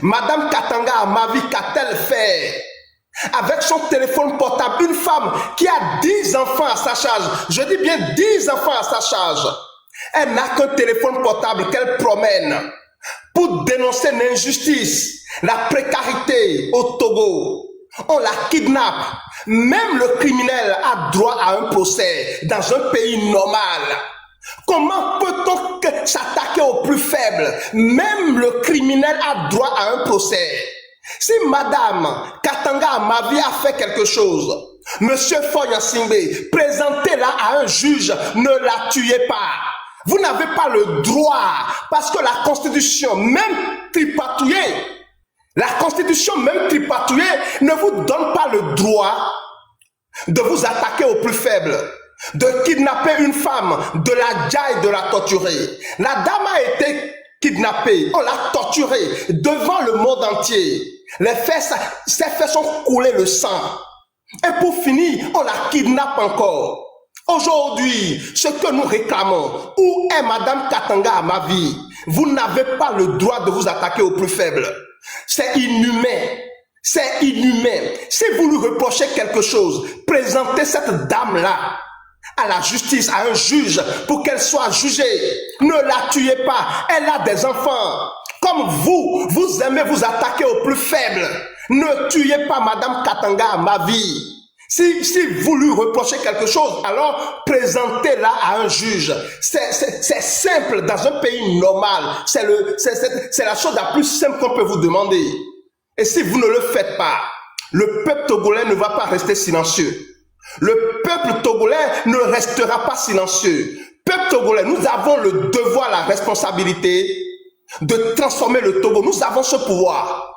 Madame Katanga Amavi, qu'a-t-elle fait? Avec son téléphone portable, une femme qui a 10 enfants à sa charge, je dis bien 10 enfants à sa charge, elle n'a qu'un téléphone portable qu'elle promène pour dénoncer l'injustice, la précarité au Togo. On la kidnappe. Même le criminel a droit à un procès dans un pays normal. Comment peut-on s'attaquer aux plus faibles? Même le criminel a droit à un procès. Si Madame Katanga Amavi a fait quelque chose, Monsieur Fonya Singbe, présentez-la à un juge, ne la tuez pas. Vous n'avez pas le droit, parce que la Constitution, même tripatouillée, ne vous donne pas le droit de vous attaquer aux plus faibles, de kidnapper une femme, de la jaille, de la torturer. La dame a été kidnappée, on l'a torturée devant le monde entier. Ses fesses ont coulé le sang. Et pour finir, on la kidnappe encore. Aujourd'hui, ce que nous réclamons, où est Madame Katanga Amavi? Vous n'avez pas le droit de vous attaquer aux plus faibles. C'est inhumain. C'est inhumain. Si vous lui reprochez quelque chose, présentez cette dame-là à la justice, à un juge, pour qu'elle soit jugée. Ne la tuez pas. Elle a des enfants. Comme vous aimez vous attaquer aux plus faibles. Ne tuez pas Madame Katanga Amavi. Si vous lui reprochez quelque chose, alors présentez-la à un juge. C'est simple dans un pays normal. C'est la chose la plus simple qu'on peut vous demander. Et si vous ne le faites pas, le peuple togolais ne va pas rester silencieux. Le peuple togolais ne restera pas silencieux. Peuple togolais, nous avons le devoir, la responsabilité de transformer le Togo. Nous avons ce pouvoir.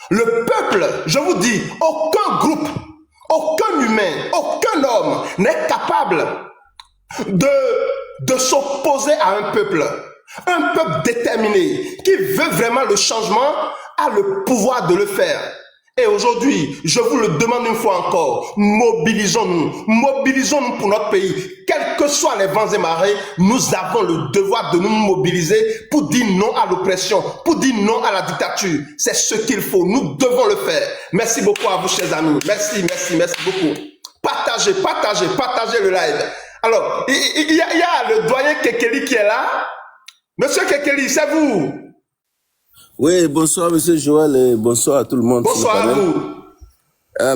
Le peuple, je vous dis, aucun groupe, aucun humain, aucun homme n'est capable de s'opposer à un peuple. Un peuple déterminé qui veut vraiment le changement a le pouvoir de le faire. Et aujourd'hui, je vous le demande une fois encore, mobilisons-nous pour notre pays. Quels que soient les vents et marées, nous avons le devoir de nous mobiliser pour dire non à l'oppression, pour dire non à la dictature. C'est ce qu'il faut, nous devons le faire. Merci beaucoup à vous, chers amis. Merci beaucoup. Partagez le live. Alors, il y a le doyen Kekeli qui est là. Monsieur Kekeli, c'est vous. Oui, bonsoir Monsieur Joël et bonsoir à tout le monde. Bonsoir à vous.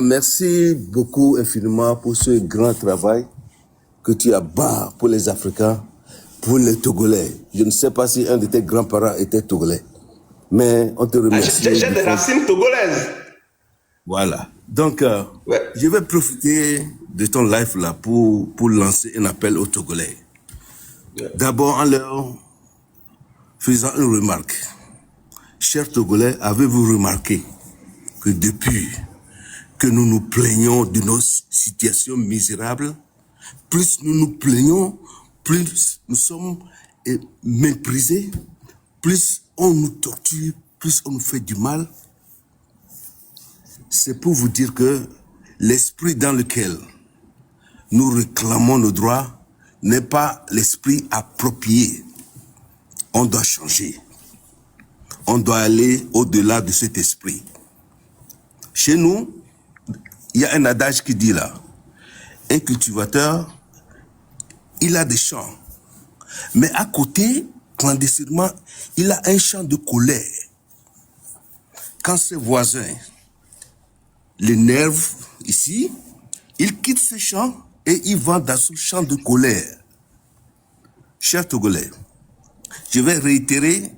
Merci beaucoup infiniment pour ce grand travail que tu as bas pour les Africains, pour les Togolais. Je ne sais pas si un de tes grands-parents était Togolais, mais on te remercie. J'ai des racines togolaises. Voilà. Donc, je vais profiter de ton live là pour lancer un appel aux Togolais. D'abord, en leur faisant une remarque. Chers Togolais, avez-vous remarqué que depuis que nous nous plaignons de nos situations misérables, plus nous nous plaignons, plus nous sommes méprisés, plus on nous torture, plus on nous fait du mal? C'est pour vous dire que l'esprit dans lequel nous réclamons nos droits n'est pas l'esprit approprié. On doit changer. On doit aller au-delà de cet esprit. Chez nous, il y a un adage qui dit là, un cultivateur, il a des champs, mais à côté, clandestinement, il a un champ de colère. Quand ses voisins l'énervent ici, il quitte ce champ et il va dans son champ de colère. Chers Togolais, je vais réitérer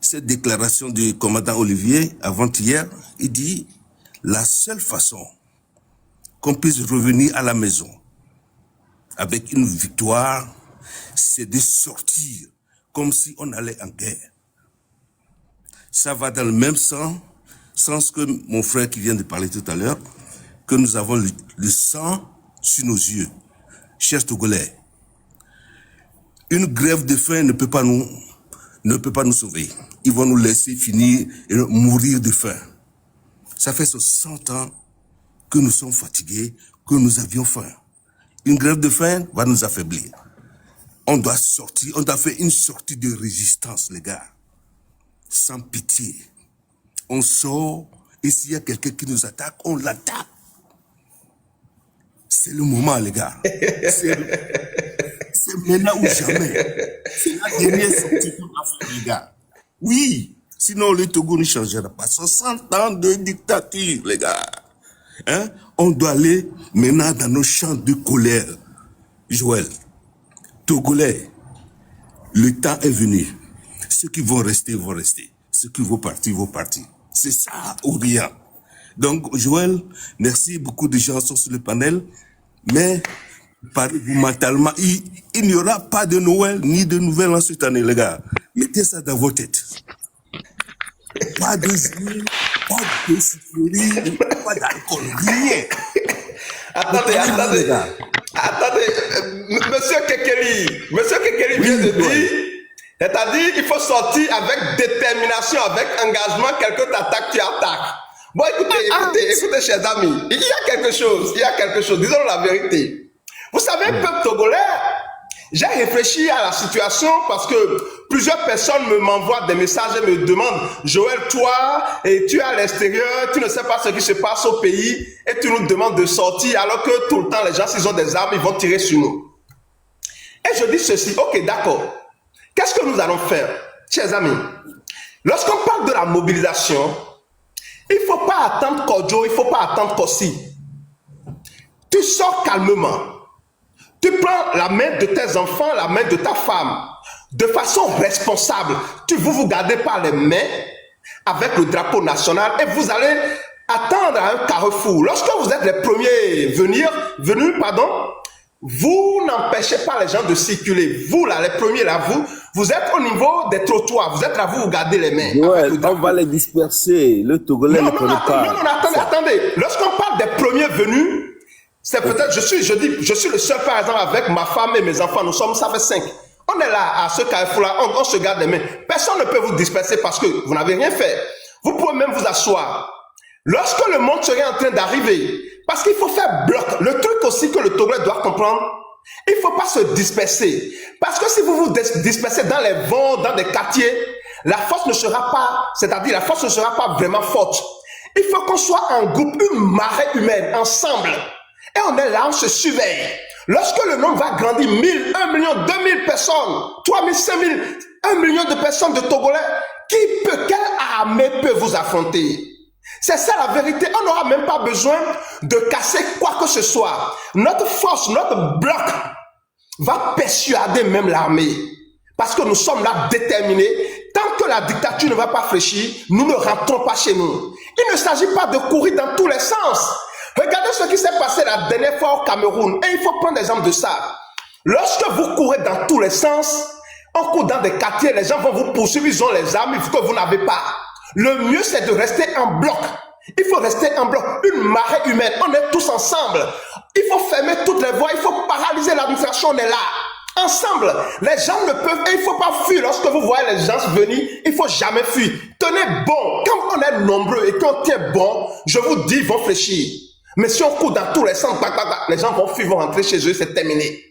cette déclaration du commandant Olivier avant-hier. Il dit, la seule façon qu'on puisse revenir à la maison avec une victoire, c'est de sortir comme si on allait en guerre. Ça va dans le même sens que mon frère qui vient de parler tout à l'heure, que nous avons le sang sur nos yeux. Chers Togolais, une grève de faim ne peut pas nous sauver. Ils vont nous laisser finir et mourir de faim. Ça fait 60 ans que nous sommes fatigués, que nous avions faim. Une grève de faim va nous affaiblir. On doit sortir, on doit faire une sortie de résistance, les gars. Sans pitié. On sort, et s'il y a quelqu'un qui nous attaque, on l'attaque. C'est le moment, les gars. C'est maintenant ou jamais. C'est la dernière sortie qu'on a fait, les gars. Oui, sinon le Togo ne changera pas. 60 ans de dictature, les gars. Hein? On doit aller maintenant dans nos champs de colère. Joël, Togolais, le temps est venu. Ceux qui vont rester, vont rester. Ceux qui vont partir, vont partir. C'est ça ou rien. Donc, Joël, merci. Beaucoup de gens sont sur le panel. Mais, parlez-vous mentalement. Il n'y aura pas de Noël ni de Nouvelle en cette année, les gars. Mettez ça dans vos têtes. Pas de jus, pas de sucrerie, pas d'alcool, rien. Attendez, Monsieur Kekeli vient de dire, c'est-à-dire qu'il faut sortir avec détermination, avec engagement, quelqu'un t'attaque, tu attaques. Bon, écoutez, chers amis, il y a quelque chose, disons la vérité. Vous savez, peuple togolais, j'ai réfléchi à la situation parce que plusieurs personnes m'envoient des messages et me demandent, Joël, toi, et tu es à l'extérieur, tu ne sais pas ce qui se passe au pays et tu nous demandes de sortir alors que tout le temps, les gens, s'ils ont des armes, ils vont tirer sur nous. Et je dis ceci, ok, d'accord. Qu'est-ce que nous allons faire, chers amis? Lorsqu'on parle de la mobilisation, il ne faut pas attendre Kodjo, il ne faut pas attendre Kossi. Tu sors calmement. Tu prends la main de tes enfants, la main de ta femme, de façon responsable. Vous gardez par les mains avec le drapeau national et vous allez attendre à un carrefour. Lorsque vous êtes les premiers venus, vous n'empêchez pas les gens de circuler. Vous, là, les premiers, là, vous êtes au niveau des trottoirs. Vous êtes là, vous gardez les mains. Joël, on va les disperser. Le Togolais ne connaît pas. Non, attendez. Lorsqu'on parle des premiers venus, c'est peut-être, je suis le seul, par exemple, avec ma femme et mes enfants. Ça fait 5. On est là, à ce carrefour-là, on se garde les mains. Personne ne peut vous disperser parce que vous n'avez rien fait. Vous pouvez même vous asseoir. Lorsque le monde serait en train d'arriver, parce qu'il faut faire bloc. Le truc aussi que le Togolais doit comprendre, il ne faut pas se disperser. Parce que si vous vous dispersez dans les vents, dans des quartiers, la force ne sera pas vraiment forte. Il faut qu'on soit en groupe, une marée humaine, ensemble. Et on est là, on se surveille. Lorsque le nombre va grandir, 1000, 1 million, 2000 personnes, 3000, 5000, 1 million de personnes de Togolais, quelle armée peut vous affronter? C'est ça la vérité. On n'aura même pas besoin de casser quoi que ce soit. Notre force, notre bloc va persuader même l'armée. Parce que nous sommes là déterminés. Tant que la dictature ne va pas fléchir, nous ne rentrons pas chez nous. Il ne s'agit pas de courir dans tous les sens. Regardez ce qui s'est passé la dernière fois au Cameroun. Et il faut prendre l'exemple de ça. Lorsque vous courez dans tous les sens, on court dans des quartiers, les gens vont vous poursuivre, ils ont les armes que vous n'avez pas. Le mieux, c'est de rester en bloc. Il faut rester en bloc. Une marée humaine. On est tous ensemble. Il faut fermer toutes les voies. Il faut paralyser l'administration. On est là. Ensemble. Les gens ne peuvent... Et il ne faut pas fuir. Lorsque vous voyez les gens venir, il ne faut jamais fuir. Tenez bon. Quand on est nombreux et qu'on tient bon, je vous dis, ils vont fléchir. Mais si on court dans tous les sens, les gens vont fuir, vont rentrer chez eux, c'est terminé.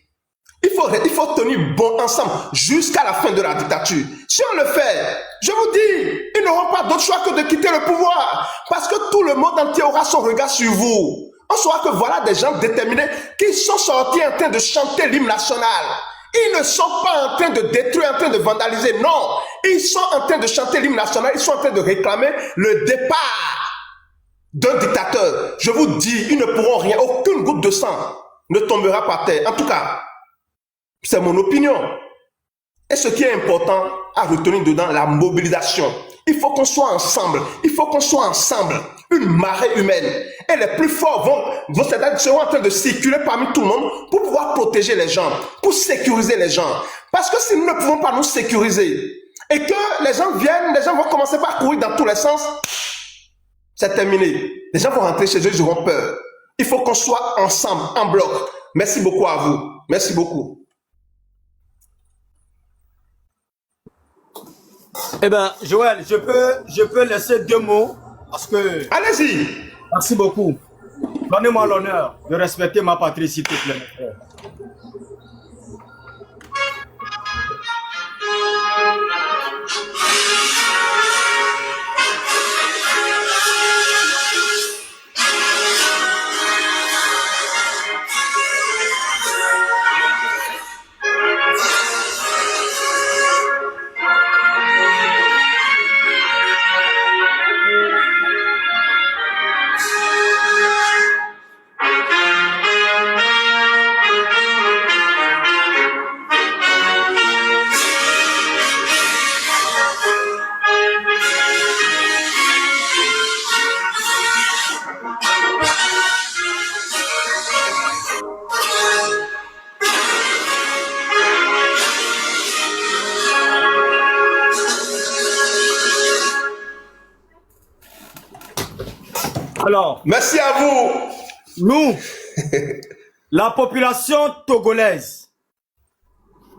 Il faut tenir bon ensemble jusqu'à la fin de la dictature. Si on le fait, je vous dis, ils n'auront pas d'autre choix que de quitter le pouvoir. Parce que tout le monde entier aura son regard sur vous. On saura que voilà des gens déterminés qui sont sortis en train de chanter l'hymne national. Ils ne sont pas en train de détruire, en train de vandaliser. Non, ils sont en train de chanter l'hymne national. Ils sont en train de réclamer le départ d'un dictateur. Je vous dis, ils ne pourront rien. Aucune goutte de sang ne tombera par terre. En tout cas, c'est mon opinion. Et ce qui est important à retenir dedans, la mobilisation. Il faut qu'on soit ensemble. Il faut qu'on soit ensemble. Une marée humaine. Et les plus forts seront en train de circuler parmi tout le monde pour pouvoir protéger les gens, pour sécuriser les gens. Parce que si nous ne pouvons pas nous sécuriser et que les gens viennent, les gens vont commencer par courir dans tous les sens, c'est terminé. Les gens vont rentrer chez eux, ils auront peur. Il faut qu'on soit ensemble, en bloc. Merci beaucoup à vous. Merci beaucoup. Eh bien, Joël, je peux laisser 2 mots parce que... Allez-y. Merci beaucoup. Donnez-moi l'honneur de respecter ma patrie, s'il te plaît. Alors, Merci à vous. nous, la population togolaise,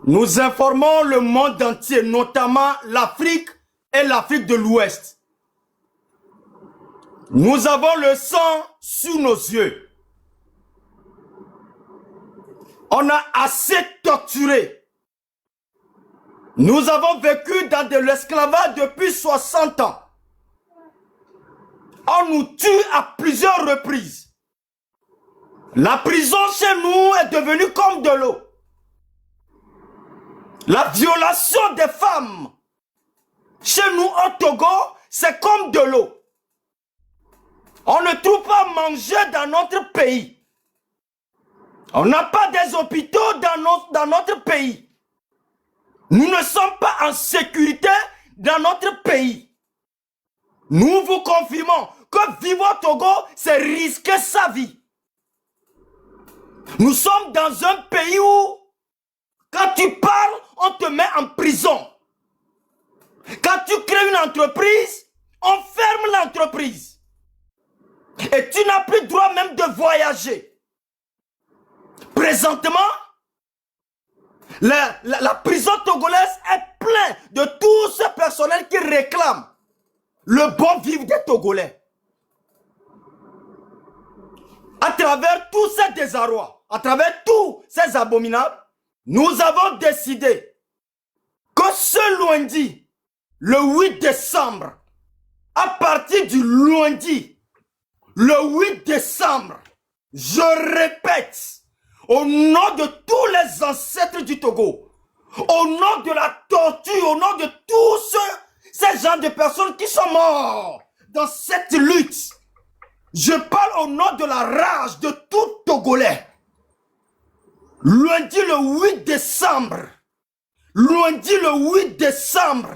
nous informons le monde entier, notamment l'Afrique et l'Afrique de l'Ouest. Nous avons le sang sous nos yeux. On a assez torturé. Nous avons vécu dans de l'esclavage depuis 60 ans. On nous tue à plusieurs reprises. La prison chez nous est devenue comme de l'eau. La violation des femmes chez nous au Togo, c'est comme de l'eau. On ne trouve pas à manger dans notre pays. On n'a pas des hôpitaux dans notre pays. Nous ne sommes pas en sécurité dans notre pays. Nous vous confirmons que vivre au Togo, c'est risquer sa vie. Nous sommes dans un pays où, quand tu parles, on te met en prison. Quand tu crées une entreprise, on ferme l'entreprise. Et tu n'as plus le droit même de voyager. Présentement, la prison togolaise est pleine de tout ce personnel qui réclame le bon vivre des Togolais. À travers tous ces désarrois, à travers tous ces abominables, nous avons décidé que ce lundi, le 8 décembre, à partir du lundi, le 8 décembre, je répète, au nom de tous les ancêtres du Togo, au nom de la torture, au nom de tous ces gens de personnes qui sont morts dans cette lutte, je parle au nom de la rage de tout Togolais. Lundi le 8 décembre, lundi le 8 décembre,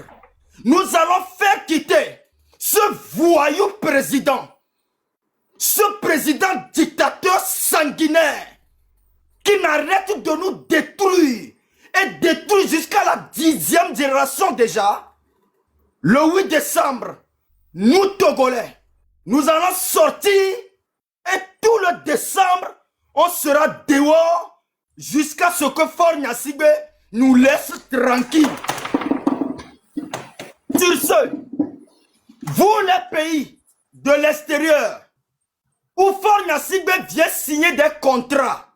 nous allons faire quitter ce voyou président, ce président dictateur sanguinaire qui n'arrête de nous détruire et détruire jusqu'à la 10e génération déjà. Le 8 décembre, nous Togolais, nous allons sortir et tout le décembre, on sera dehors jusqu'à ce que Faure Gnassingbé nous laisse tranquilles. Sur ce, vous les pays de l'extérieur où Faure Gnassingbé vient signer des contrats,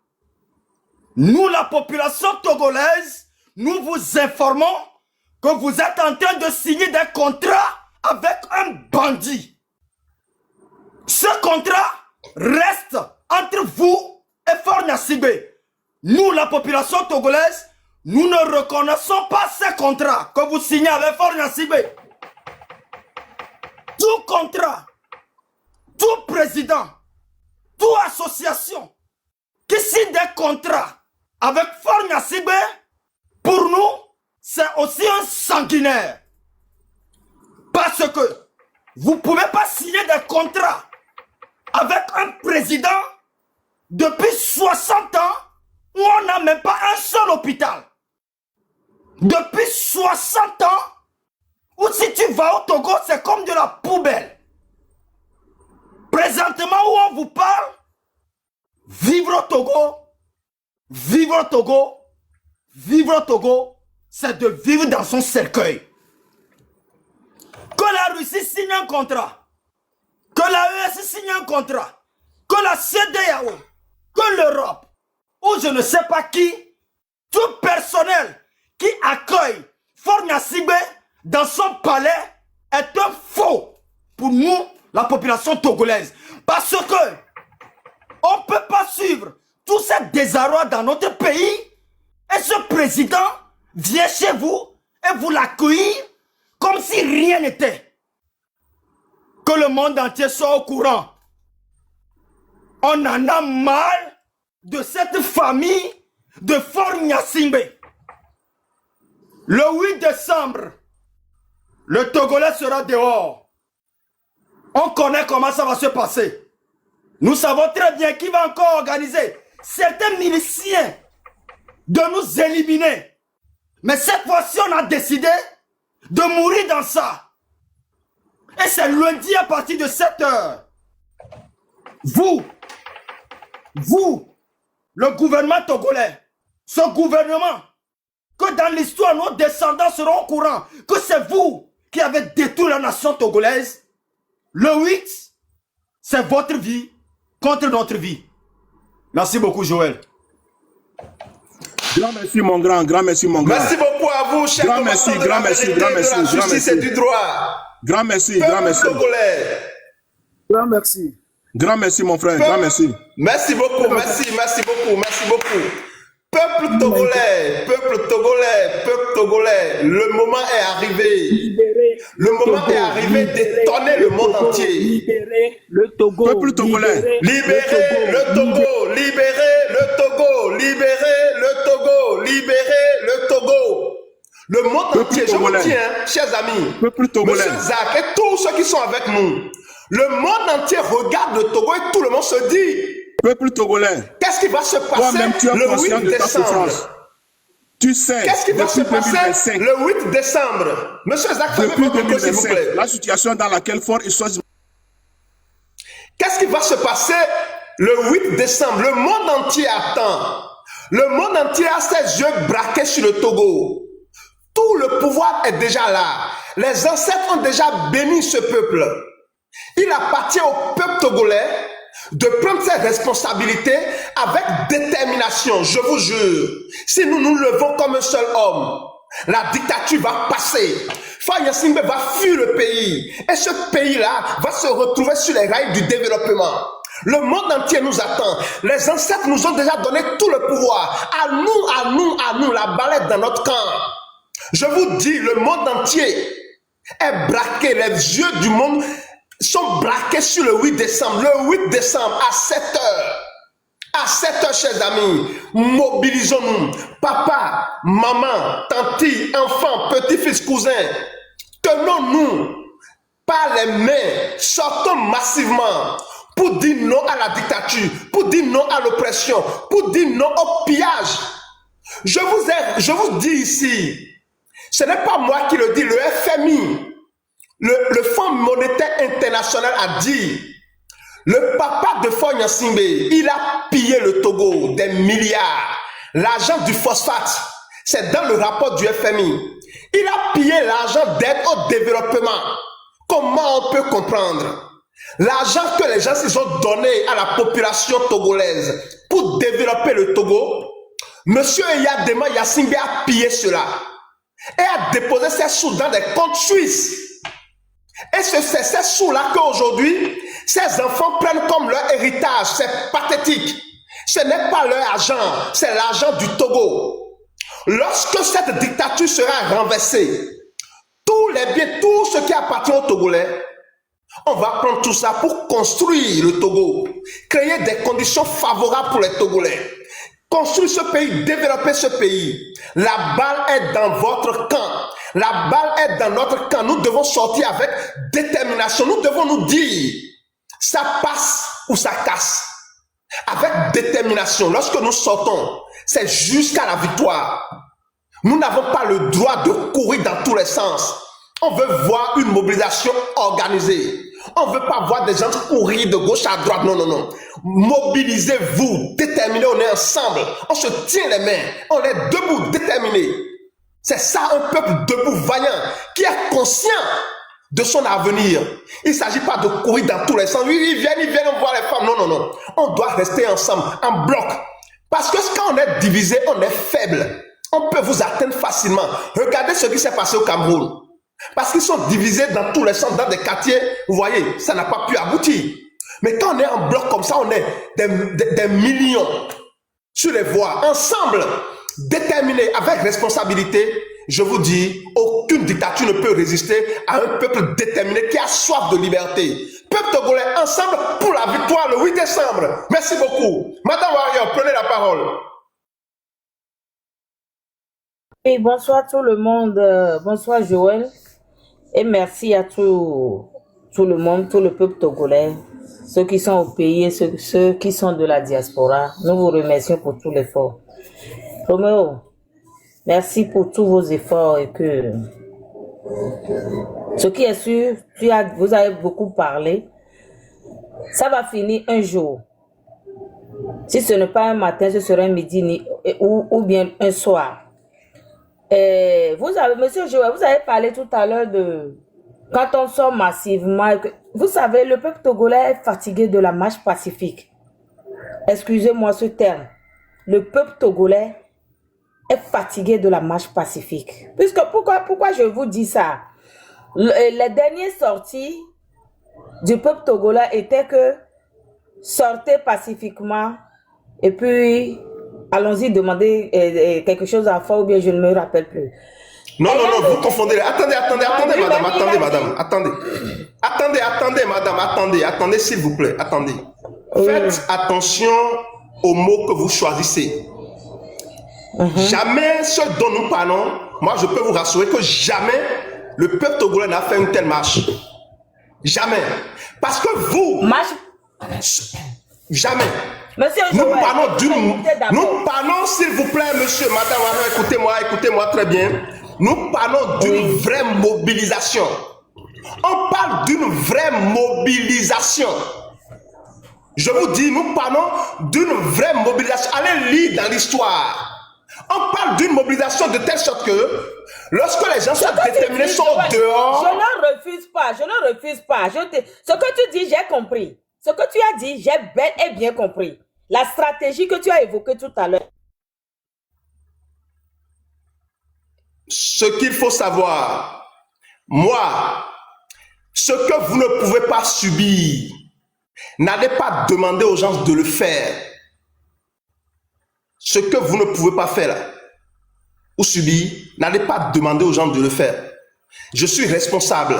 nous la population togolaise, nous vous informons que vous êtes en train de signer des contrats avec un bandit. Ce contrat reste entre vous et Faure Gnassingbé. Nous, la population togolaise, nous ne reconnaissons pas ces contrats que vous signez avec Faure Gnassingbé. Tout contrat, tout président, toute association qui signe des contrats avec Faure Gnassingbé, pour nous, c'est aussi un sanguinaire. Parce que vous ne pouvez pas signer des contrats avec un président depuis 60 ans où on n'a même pas un seul hôpital. Depuis 60 ans où si tu vas au Togo, c'est comme de la poubelle. Présentement où on vous parle, vivre au Togo, vivre au Togo, vivre au Togo, c'est de vivre dans son cercueil. Que la Russie signe un contrat, que la US signe un contrat, que la CEDEAO, que l'Europe, ou je ne sais pas qui, tout personnel qui accueille Faure Gnassingbé dans son palais est un faux pour nous, la population togolaise. Parce que on ne peut pas suivre tout ce désarroi dans notre pays et ce président vient chez vous et vous l'accueillir comme si rien n'était. Que le monde entier soit au courant. On en a marre de cette famille de Faure Gnassingbé. Le 8 décembre, le Togolais sera dehors. On connaît comment ça va se passer. Nous savons très bien qui va encore organiser certains miliciens de nous éliminer. Mais cette fois-ci, on a décidé de mourir dans ça. Et c'est lundi à partir de 7 h. Vous, le gouvernement togolais, ce gouvernement, que dans l'histoire, nos descendants seront au courant que c'est vous qui avez détruit la nation togolaise. Le 8, c'est votre vie contre notre vie. Merci beaucoup, Joël. Grand merci, mon grand. Grand merci, mon grand. Merci beaucoup à vous, chers Grand merci, combattants de grand la merci, vérité, grand de la merci, grand justice merci. et du droit. Grand merci, grand Peuple merci. togolais. Grand merci. Grand merci, mon frère. Grand merci. Merci beaucoup, merci beaucoup, merci beaucoup. Peuple togolais, peuple togolais, peuple togolais, le moment est arrivé. Le moment est arrivé d'étonner le monde entier. Libérez le Togo. Peuple togolais. Libérez le Togo, libérez le Togo, libérez le Togo, libérez le Togo. Le monde Peuple entier, je vous togolais. dis, chers amis, Peuple togolais. Monsieur Zach et tous ceux qui sont avec nous, le monde entier regarde le Togo et tout le monde se dit, Peuple togolais. qu'est-ce qui va se passer Toi-même, tu es le conscient 8 de ta décembre? souffrance. Tu sais, Qu'est-ce qui va se depuis passer 2025, le 8 décembre? Monsieur Zach, fermez depuis votre micro, s'il vous 2025, plaît. la situation dans laquelle Fort et Sois Qu'est-ce qui va se passer le 8 décembre? Le monde entier attend. Le monde entier a ses yeux braqués sur le Togo. Tout le pouvoir est déjà là. Les ancêtres ont déjà béni ce peuple. Il appartient au peuple togolais de prendre ses responsabilités avec détermination. Je vous jure, si nous nous levons comme un seul homme, la dictature va passer. Faye Simbe va fuir le pays. Et ce pays-là va se retrouver sur les rails du développement. Le monde entier nous attend. Les ancêtres nous ont déjà donné tout le pouvoir. À nous, la balle est dans notre camp. Je vous dis, le monde entier est braqué. Les yeux du monde sont braqués sur le 8 décembre. Le 8 décembre à 7 heures. À 7 heures, chers amis, mobilisons-nous. Papa, maman, tante, enfants, petits-fils, cousins, tenons-nous par les mains, sortons massivement pour dire non à la dictature, pour dire non à l'oppression, pour dire non au pillage. Je vous dis ici, ce n'est pas moi qui le dis, le FMI, le Fonds monétaire international a dit, le papa de Faye Gnassingbé, il a pillé le Togo des milliards. L'argent du phosphate, c'est dans le rapport du FMI. Il a pillé l'argent d'aide au développement. Comment on peut comprendre? L'argent que les gens ils ont donné à la population togolaise pour développer le Togo, Monsieur Eyadema Gnassingbé a pillé cela et a déposé ses sous dans des comptes suisses. Et c'est ces sous-là qu'aujourd'hui, ces enfants prennent comme leur héritage. C'est pathétique. Ce n'est pas leur argent, c'est l'argent du Togo. Lorsque cette dictature sera renversée, tous les biens, tout ce qui appartient aux Togolais, on va prendre tout ça pour construire le Togo, créer des conditions favorables pour les Togolais, construire ce pays, développer ce pays. La balle est dans votre camp. La balle est dans notre camp. Nous devons sortir avec détermination. Nous devons nous dire, ça passe ou ça casse. Avec détermination. Lorsque nous sortons, c'est jusqu'à la victoire. Nous n'avons pas le droit de courir dans tous les sens. On veut voir une mobilisation organisée. On ne veut pas voir des gens courir de gauche à droite. Non, non, non. Mobilisez-vous, déterminez, on est ensemble. On se tient les mains. On est debout, déterminés. C'est ça un peuple debout, vaillant, qui est conscient de son avenir. Il ne s'agit pas de courir dans tous les sens. Oui, ils viennent voir les femmes. Non, non, non. On doit rester ensemble, en bloc. Parce que quand on est divisé, on est faible. On peut vous atteindre facilement. Regardez ce qui s'est passé au Cameroun. Parce qu'ils sont divisés dans tous les sens, dans des quartiers. Vous voyez, ça n'a pas pu aboutir. Mais quand on est en bloc comme ça, on est des millions sur les voies, ensemble, déterminés, avec responsabilité. Je vous dis, aucune dictature ne peut résister à un peuple déterminé qui a soif de liberté. Peuple togolais, ensemble pour la victoire le 8 décembre. Merci beaucoup. Madame Warrior, prenez la parole. Oui, bonsoir tout le monde. Bonsoir Joël. Et merci à tout le monde, tout le peuple togolais, ceux qui sont au pays et ceux qui sont de la diaspora. Nous vous remercions pour tout l'effort. Roméo, merci pour tous vos efforts et que ce qui est sûr, vous avez beaucoup parlé. Ça va finir un jour. Si ce n'est pas un matin, ce sera un midi ou bien un soir. Monsieur Joël, vous avez parlé tout à l'heure de quand on sort massivement. Vous savez, le peuple togolais est fatigué de la marche pacifique. Excusez-moi ce terme. Le peuple togolais est fatigué de la marche pacifique. Pourquoi je vous dis ça? Les dernières sorties du peuple togolais étaient que sortez pacifiquement et puis allons-y demander quelque chose à faire ou bien je ne me rappelle plus. Non, vous confondez. Attendez, madame, attendez, s'il vous plaît, attendez. Faites attention aux mots que vous choisissez. Jamais ce dont nous parlons, moi je peux vous rassurer que jamais le peuple togolais n'a fait une telle marche. Jamais. Parce que vous... Jamais. Monsieur Nous Joël, parlons, s'il vous plaît, monsieur, madame, écoutez-moi très bien. Nous parlons d'une vraie mobilisation. On parle d'une vraie mobilisation. Je vous dis, nous parlons d'une vraie mobilisation. Allez lire dans l'histoire. On parle d'une mobilisation de telle sorte que lorsque les gens sont déterminés, sont dehors. Je ne refuse pas. Ce que tu dis, j'ai compris. Ce que tu as dit, j'ai bel et bien compris. La stratégie que tu as évoquée tout à l'heure. Ce qu'il faut savoir, moi, ce que vous ne pouvez pas subir, n'allez pas demander aux gens de le faire. Ce que vous ne pouvez pas faire ou subir, n'allez pas demander aux gens de le faire. Je suis responsable.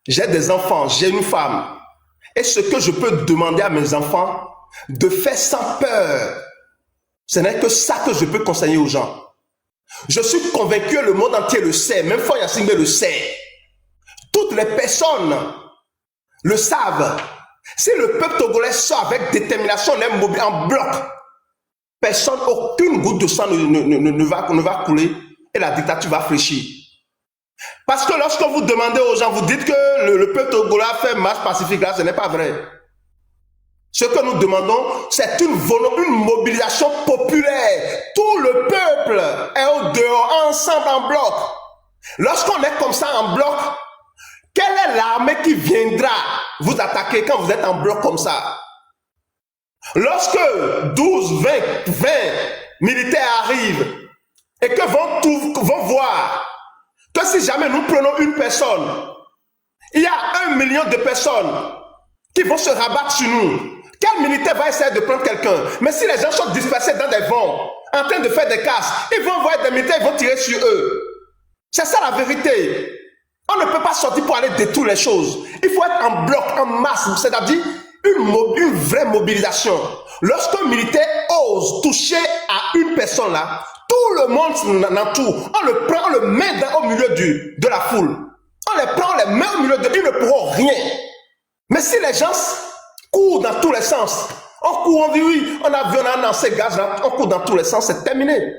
J'ai des enfants, j'ai une femme. Et ce que je peux demander à mes enfants de faire sans peur, ce n'est que ça que je peux conseiller aux gens. Je suis convaincu, le monde entier le sait, même Foy Assingbe le sait. Toutes les personnes le savent. Si le peuple togolais sort avec détermination, on est mobile en bloc, personne, aucune goutte de sang ne va couler et la dictature va fléchir. Parce que lorsque vous demandez aux gens, vous dites que le peuple togolais a fait marche pacifique, là, ce n'est pas vrai. Ce que nous demandons, c'est une mobilisation populaire. Tout le peuple est au dehors, ensemble, en bloc. Lorsqu'on est comme ça en bloc, quelle est l'armée qui viendra vous attaquer quand vous êtes en bloc comme ça? Lorsque 12, 20 militaires arrivent et que vont voir que si jamais nous prenons une personne, il y a 1 million de personnes qui vont se rabattre sur nous. Quel militaire va essayer de prendre quelqu'un? Mais si les gens sont dispersés dans des vents, en train de faire des casses, ils vont voir des militaires, ils vont tirer sur eux. C'est ça la vérité. On ne peut pas sortir pour aller détruire les choses. Il faut être en bloc, en masse, c'est-à-dire une vraie mobilisation. Lorsqu'un militaire ose toucher à une personne là, tout le monde l'entoure. On le prend, on le met au milieu de la foule. On les prend, on les met au milieu ils ne pourront rien. Mais si les gens courent dans tous les sens, on court, on dit oui, on a vu, on a lancé gaz là, on court dans tous les sens, c'est terminé.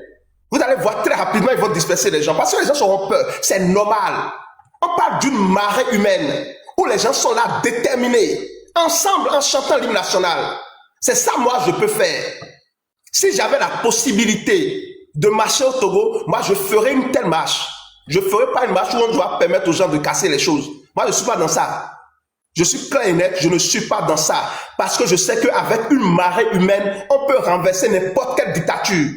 Vous allez voir très rapidement, ils vont disperser les gens parce que les gens auront peur. C'est normal. On parle d'une marée humaine où les gens sont là déterminés, ensemble, en chantant l'hymne national. C'est ça, moi, je peux faire. Si j'avais la possibilité de marcher au Togo, moi, je ferais une telle marche. Je ne ferais pas une marche où on doit permettre aux gens de casser les choses. Moi, je ne suis pas dans ça. Je suis clair et net, je ne suis pas dans ça. Parce que je sais qu'avec une marée humaine, on peut renverser n'importe quelle dictature.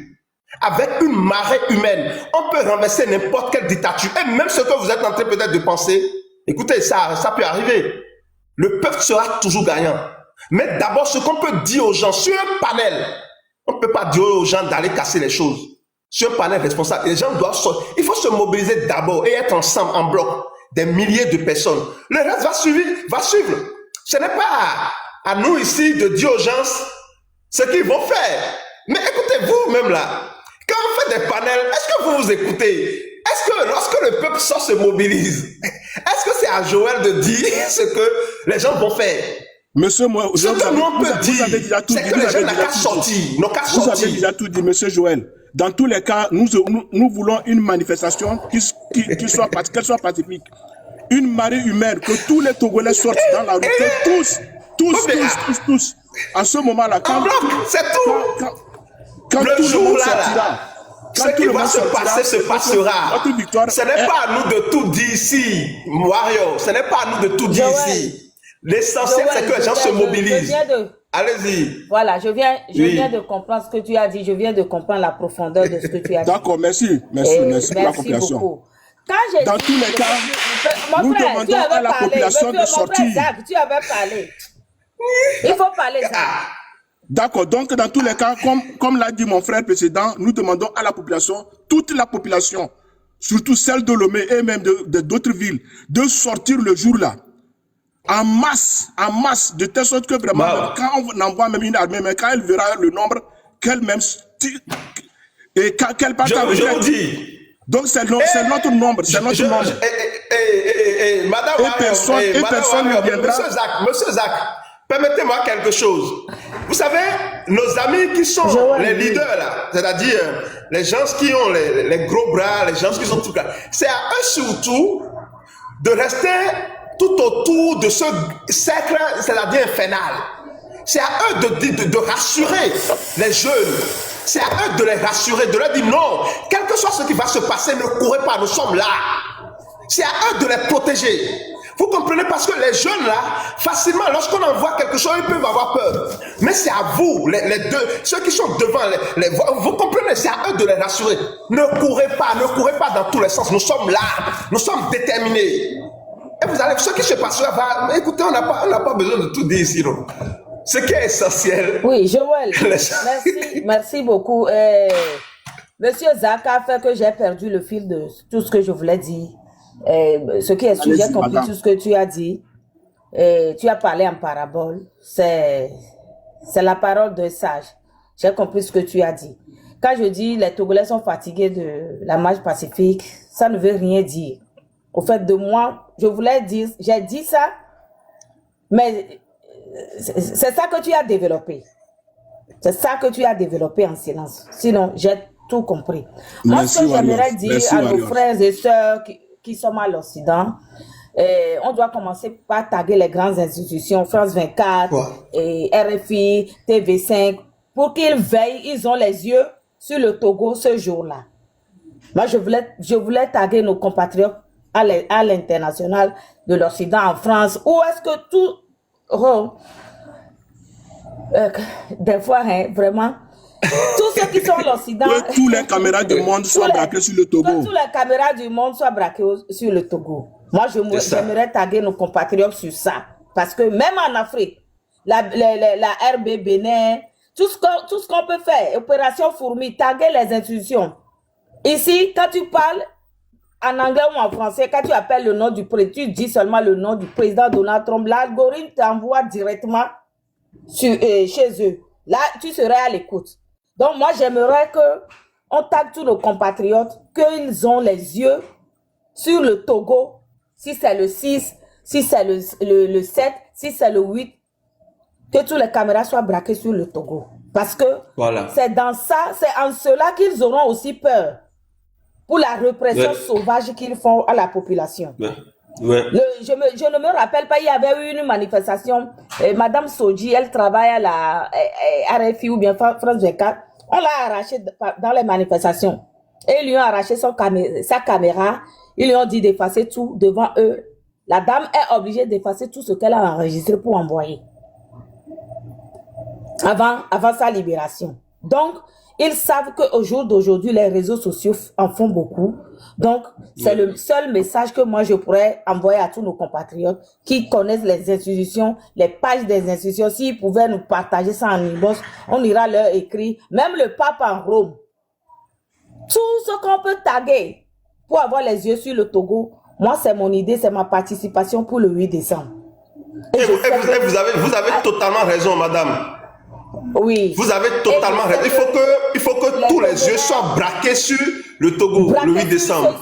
Avec une marée humaine, on peut renverser n'importe quelle dictature. Et même ce que vous êtes en train peut-être de penser, écoutez, ça peut arriver. Le peuple sera toujours gagnant. Mais d'abord, ce qu'on peut dire aux gens, sur un panel, on ne peut pas dire aux gens d'aller casser les choses. Sur un panel responsable, les gens doivent sortir. Il faut se mobiliser d'abord et être ensemble, en bloc. Des milliers de personnes. Le reste va suivre. Ce n'est pas à nous ici de dire aux gens ce qu'ils vont faire. Mais écoutez, vous-même là, quand on fait des panels, est-ce que vous vous écoutez? Est-ce que lorsque le peuple sort se mobilise, est-ce que c'est à Joël de dire ce que les gens vont faire? Monsieur, moi, ce que nous on peut dire, c'est que les gens n'ont qu'à sortir. Vous avez déjà tout dit, monsieur Joël. Dans tous les cas, nous voulons une manifestation qu'elle soit pacifique. Une marée humaine, que tous les Togolais sortent dans la rue, que tous, Tous, Mais, tous. À ce moment-là, en quand, bloc, c'est tout. quand Le tout le jour monde là, sortira, ce qui va se passer se passera. notre victoire Ce n'est pas à nous de tout dire ici, Wario. Ce n'est pas à nous de tout dire Joël, ici. L'essentiel, c'est que les gens se je mobilisent. viens de... Allez-y. Voilà, je viens Oui. de comprendre ce que tu as dit. Je viens de comprendre la profondeur de ce que tu as dit. D'accord, merci pour la Merci compréhension. beaucoup. Quand j'ai Dans dit, tous les cas, mon nous frère, tu demandons avais à la parlé. population de Mon sortir. frère Zach, tu avais parlé. Il faut parler, Zach. D'accord, donc dans tous les cas, comme l'a dit mon frère précédent, nous demandons à la population, toute la population, surtout celle de Lomé et même d'autres villes, de sortir le jour-là, en masse, de telle sorte que vraiment, Bah. même quand on envoie même une armée, mais quand elle verra le nombre, qu'elle même, et qu'elle parte en Je vous retraite. dis. Donc c'est notre nombre, c'est notre nombre. Madame Et Wario, personne ne viendra. Monsieur Zach, permettez-moi quelque chose. Vous savez, nos amis qui sont Joël, les oui. leaders là, c'est-à-dire les gens qui ont les gros bras, les gens qui sont tout là, c'est à eux surtout de rester tout autour de ce cercle, c'est-à-dire infernal. C'est à eux de rassurer les jeunes. C'est à eux de les rassurer, de leur dire non, quel que soit ce qui va se passer, ne courez pas, nous sommes là. C'est à eux de les protéger. Vous comprenez, parce que les jeunes là, facilement, lorsqu'on envoie quelque chose, ils peuvent avoir peur. Mais c'est à vous, les deux, ceux qui sont devant, vous comprenez, c'est à eux de les rassurer. Ne courez pas dans tous les sens. Nous sommes là, nous sommes déterminés. Et vous allez, ce qui se passera, écoutez, on n'a pas besoin de tout dire ici, non. Ce qui est essentiel. Oui, Joël, merci beaucoup. Monsieur Zach a fait que j'ai perdu le fil de tout ce que je voulais dire. Ce qui est sûr, j'ai compris madame. tout ce que tu as dit. Tu as parlé en parabole. C'est la parole d'un sage. J'ai compris ce que tu as dit. Quand je dis les Togolais sont fatigués de la marche pacifique, ça ne veut rien dire. Au fait de moi, je voulais dire, j'ai dit ça, mais c'est ça que tu as développé. C'est ça que tu as développé en silence. Sinon, j'ai tout compris. Moi, Merci, ce que j'aimerais Warriors. dire Merci, à nos Warriors. frères et sœurs qui sont à l'Occident, on doit commencer par taguer les grandes institutions, France 24, Ouais. et RFI, TV5, pour qu'ils veillent, ils ont les yeux sur le Togo ce jour-là. Moi, je voulais taguer nos compatriotes à l'international de l'Occident, en France. Où est-ce que tout... des fois, hein, vraiment, tous ceux qui sont à l'Occident... Que tous les caméras du monde soient braquées sur le Togo. Que tous les caméras du monde soient braquées sur le Togo. Moi, j'aimerais taguer nos compatriotes sur ça. Parce que même en Afrique, la RB Bénin, tout ce qu'on peut faire, opération fourmi, taguer les institutions. Ici, quand tu parles en anglais ou en français, quand tu appelles le nom du président, tu dis seulement le nom du président Donald Trump, l'algorithme t'envoie directement chez eux. Là, tu serais à l'écoute. Donc, moi, j'aimerais qu'on tague tous nos compatriotes, qu'ils ont les yeux sur le Togo, si c'est le 6, si c'est le 7, si c'est le 8, que toutes les caméras soient braquées sur le Togo. Parce que Voilà. c'est dans ça, c'est en cela qu'ils auront aussi peur pour la répression sauvage qu'ils font à la population. Ouais. Je ne me rappelle pas, il y avait eu une manifestation, Madame Soji, elle travaille à la RFI ou bien France 24, on l'a arraché dans les manifestations. Et ils lui ont arraché sa caméra, ils lui ont dit d'effacer tout devant eux. La dame est obligée d'effacer tout ce qu'elle a enregistré pour envoyer. Avant sa libération. Donc, ils savent qu'au jour d'aujourd'hui, les réseaux sociaux en font beaucoup. Donc, c'est le seul message que moi, je pourrais envoyer à tous nos compatriotes qui connaissent les institutions, les pages des institutions. S'ils pouvaient nous partager ça en inbox, on ira leur écrire. Même le pape en Rome. Tout ce qu'on peut taguer pour avoir les yeux sur le Togo, moi, c'est mon idée, c'est ma participation pour le 8 décembre. Et vous avez totalement raison, madame. Oui. Vous avez totalement raison. Il faut que tous les yeux soient braqués sur le Togo le 8 décembre.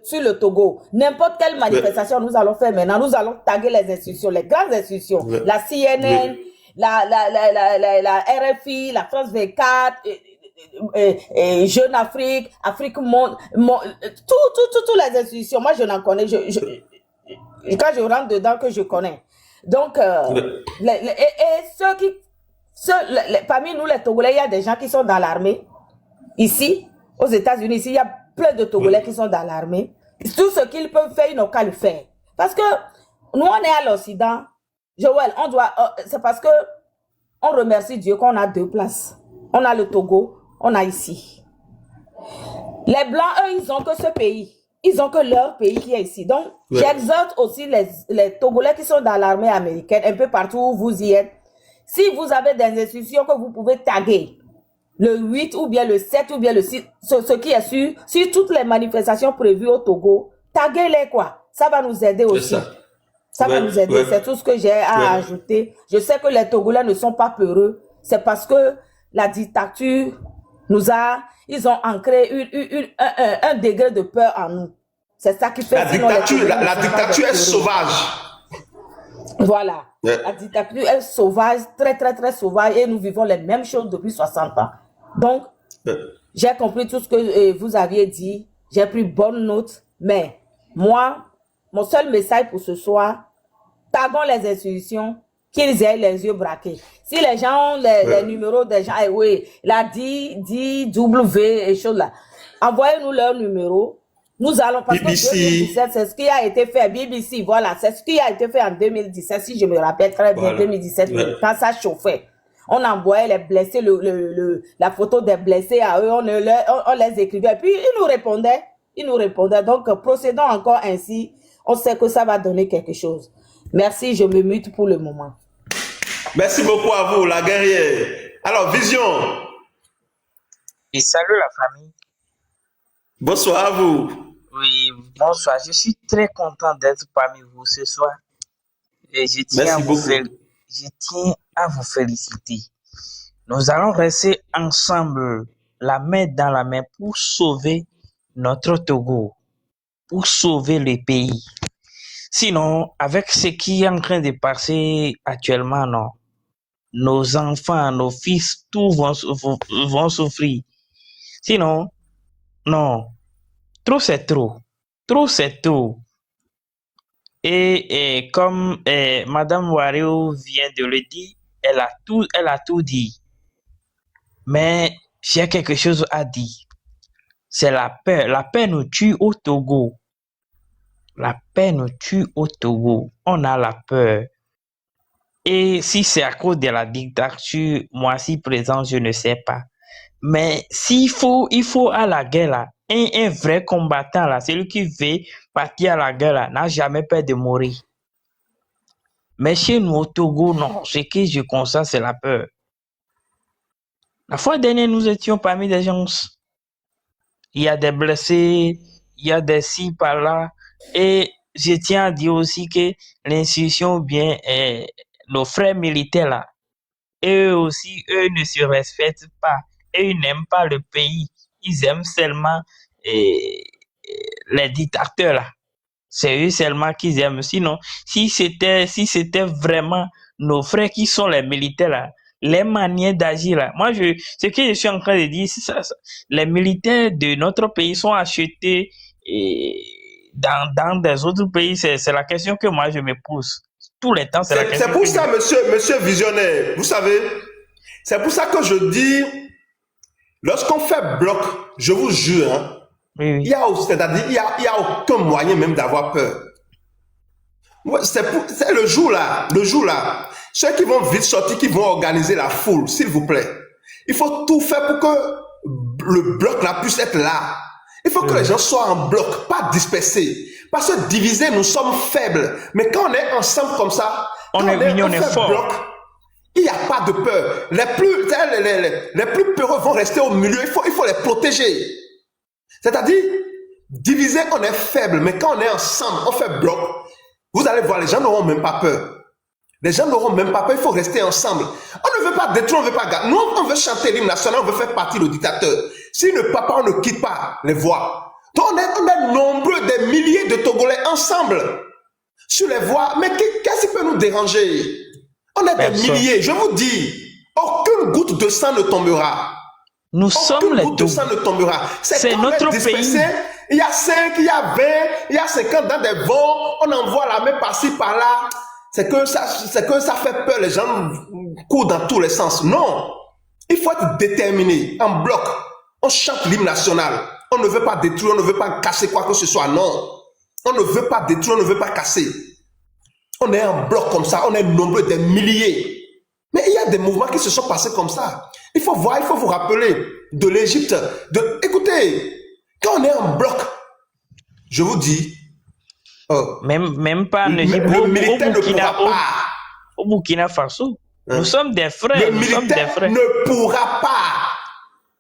Sur le Togo. N'importe quelle manifestation nous allons faire maintenant, nous allons taguer les institutions, les grandes institutions. La CNN, la RFI, la France 24, Jeune Afrique, Afrique Monde, toutes les institutions. Moi, je n'en connais. Quand je rentre dedans, que je connais. Donc, et ceux qui, parmi nous les Togolais, il y a des gens qui sont dans l'armée. Ici, aux États-Unis, ici, il y a plein de Togolais qui sont dans l'armée. Tout ce qu'ils peuvent faire, ils n'ont qu'à le faire. Parce que nous, on est à l'Occident. Joël, on doit, c'est parce que on remercie Dieu qu'on a 2 places. On a le Togo, on a ici. Les Blancs, eux, ils ont que ce pays. Ils ont que leur pays qui est ici. Donc, j'exhorte aussi les Togolais qui sont dans l'armée américaine, un peu partout où vous y êtes. Si vous avez des institutions que vous pouvez taguer, le 8 ou bien le 7 ou bien le 6, ce qui est sur toutes les manifestations prévues au Togo, taguez-les quoi. Ça va nous aider aussi. Ça va nous aider. C'est tout ce que j'ai à ajouter. Je sais que les Togolais ne sont pas peureux. C'est parce que la dictature ils ont ancré un degré de peur en nous. C'est ça qui fait la dictature est sauvage. Voilà. La dictature est sauvage, très, très, très sauvage, et nous vivons les mêmes choses depuis 60 ans. Donc, j'ai compris tout ce que vous aviez dit. J'ai pris bonne note. Mais moi, mon seul message pour ce soir, taguons les institutions, qu'ils aient les yeux braqués. Si les gens ont les numéros des gens, oui, la DW et choses là, envoyez-nous leurs numéros. Nous allons, parce BBC. que 2017, c'est ce qui a été fait. BBC, voilà, c'est ce qui a été fait en 2017, si je me rappelle très bien, 2017, quand ça chauffait. On envoyait les blessés, la photo des blessés à eux, on les écrivait. Et puis, ils nous répondaient. Donc, procédons encore ainsi. On sait que ça va donner quelque chose. Merci, je me mute pour le moment. Merci beaucoup à vous, la guerrière. Alors, Vision. Et salut la famille. Bonsoir à vous. Oui, bonsoir. Je suis très content d'être parmi vous ce soir. Et je tiens à vous féliciter. Nous allons rester ensemble, la main dans la main, pour sauver notre Togo, pour sauver le pays. Sinon, avec ce qui est en train de passer actuellement, non. Nos enfants, nos fils, tous vont souffrir. Sinon, non. Trop, c'est trop. Trop, c'est trop. Et comme Madame Wario vient de le dire, elle a tout dit. Mais j'ai quelque chose à dire. C'est la peur. La peur nous tue au Togo. La peur nous tue au Togo. On a la peur. Et si c'est à cause de la dictature, moi si présent, je ne sais pas. Mais il faut à la guerre là, un vrai combattant là, celui qui veut partir à la guerre là, n'a jamais peur de mourir. Mais chez nous au Togo, non, ce que je constate, c'est la peur. La fois dernière, nous étions parmi des gens. Il y a des blessés, il y a des ci par là. Et je tiens à dire aussi que l'institution, bien, nos frères militaires là, eux aussi, eux ne se respectent pas. Et ils n'aiment pas le pays. Ils aiment seulement les dictateurs là. C'est eux seulement qu'ils aiment. Sinon, si c'était vraiment nos frères qui sont les militaires là, les manières d'agir là. Moi, ce que je suis en train de dire, c'est ça. Les militaires de notre pays sont achetés dans des autres pays. C'est la question que moi je me pose. Tout le temps, c'est la question. C'est pour ça, monsieur visionnaire, vous savez, c'est pour ça que je dis, lorsqu'on fait bloc, je vous jure, hein, oui. il y a aucun moyen même d'avoir peur. C'est le jour là, ceux qui vont vite sortir, qui vont organiser la foule, s'il vous plaît. Il faut tout faire pour que le bloc là puisse être là. Il faut que les gens soient en bloc, pas dispersés. Parce que divisés, nous sommes faibles. Mais quand on est ensemble comme ça, on est mignon, on est fort. Bloc, il n'y a pas de peur. Les plus peureux vont rester au milieu. Il faut les protéger. C'est-à-dire, divisés, on est faible. Mais quand on est ensemble, on fait bloc. Vous allez voir, les gens n'auront même pas peur. Les gens n'auront même pas peur. Il faut rester ensemble. On ne veut pas détruire, on ne veut pas garder. Nous, on veut chanter l'hymne national, on veut faire partie du dictateur. S'il ne part pas, on ne quitte pas les voies. Donc, on est nombreux, des milliers de Togolais ensemble sur les voies. Mais qu'est-ce qui peut nous déranger? On est des milliers. Je vous dis, aucune goutte de sang ne tombera. Nous sommes les goutte de sang ne tombera. C'est notre pays. Il y a 5, il y a 20, il y a 50 dans des vents. On envoie la main par-ci, par-là. c'est que ça fait peur, les gens courent dans tous les sens. Non, il faut être déterminé, en bloc. On chante l'hymne national. On ne veut pas détruire, on ne veut pas casser quoi que ce soit. Non, on ne veut pas détruire, on ne veut pas casser. On est en bloc comme ça, on est nombreux, des milliers. Mais il y a des mouvements qui se sont passés comme ça. Il faut voir, il faut vous rappeler de l'Égypte. Écoutez, quand on est en bloc, je vous dis, Même pas en Égypte, le militaire ne pourra pas. au Burkina Faso. Hein? Nous sommes des frères. Le Nous sommes des militaire frères. ne pourra pas.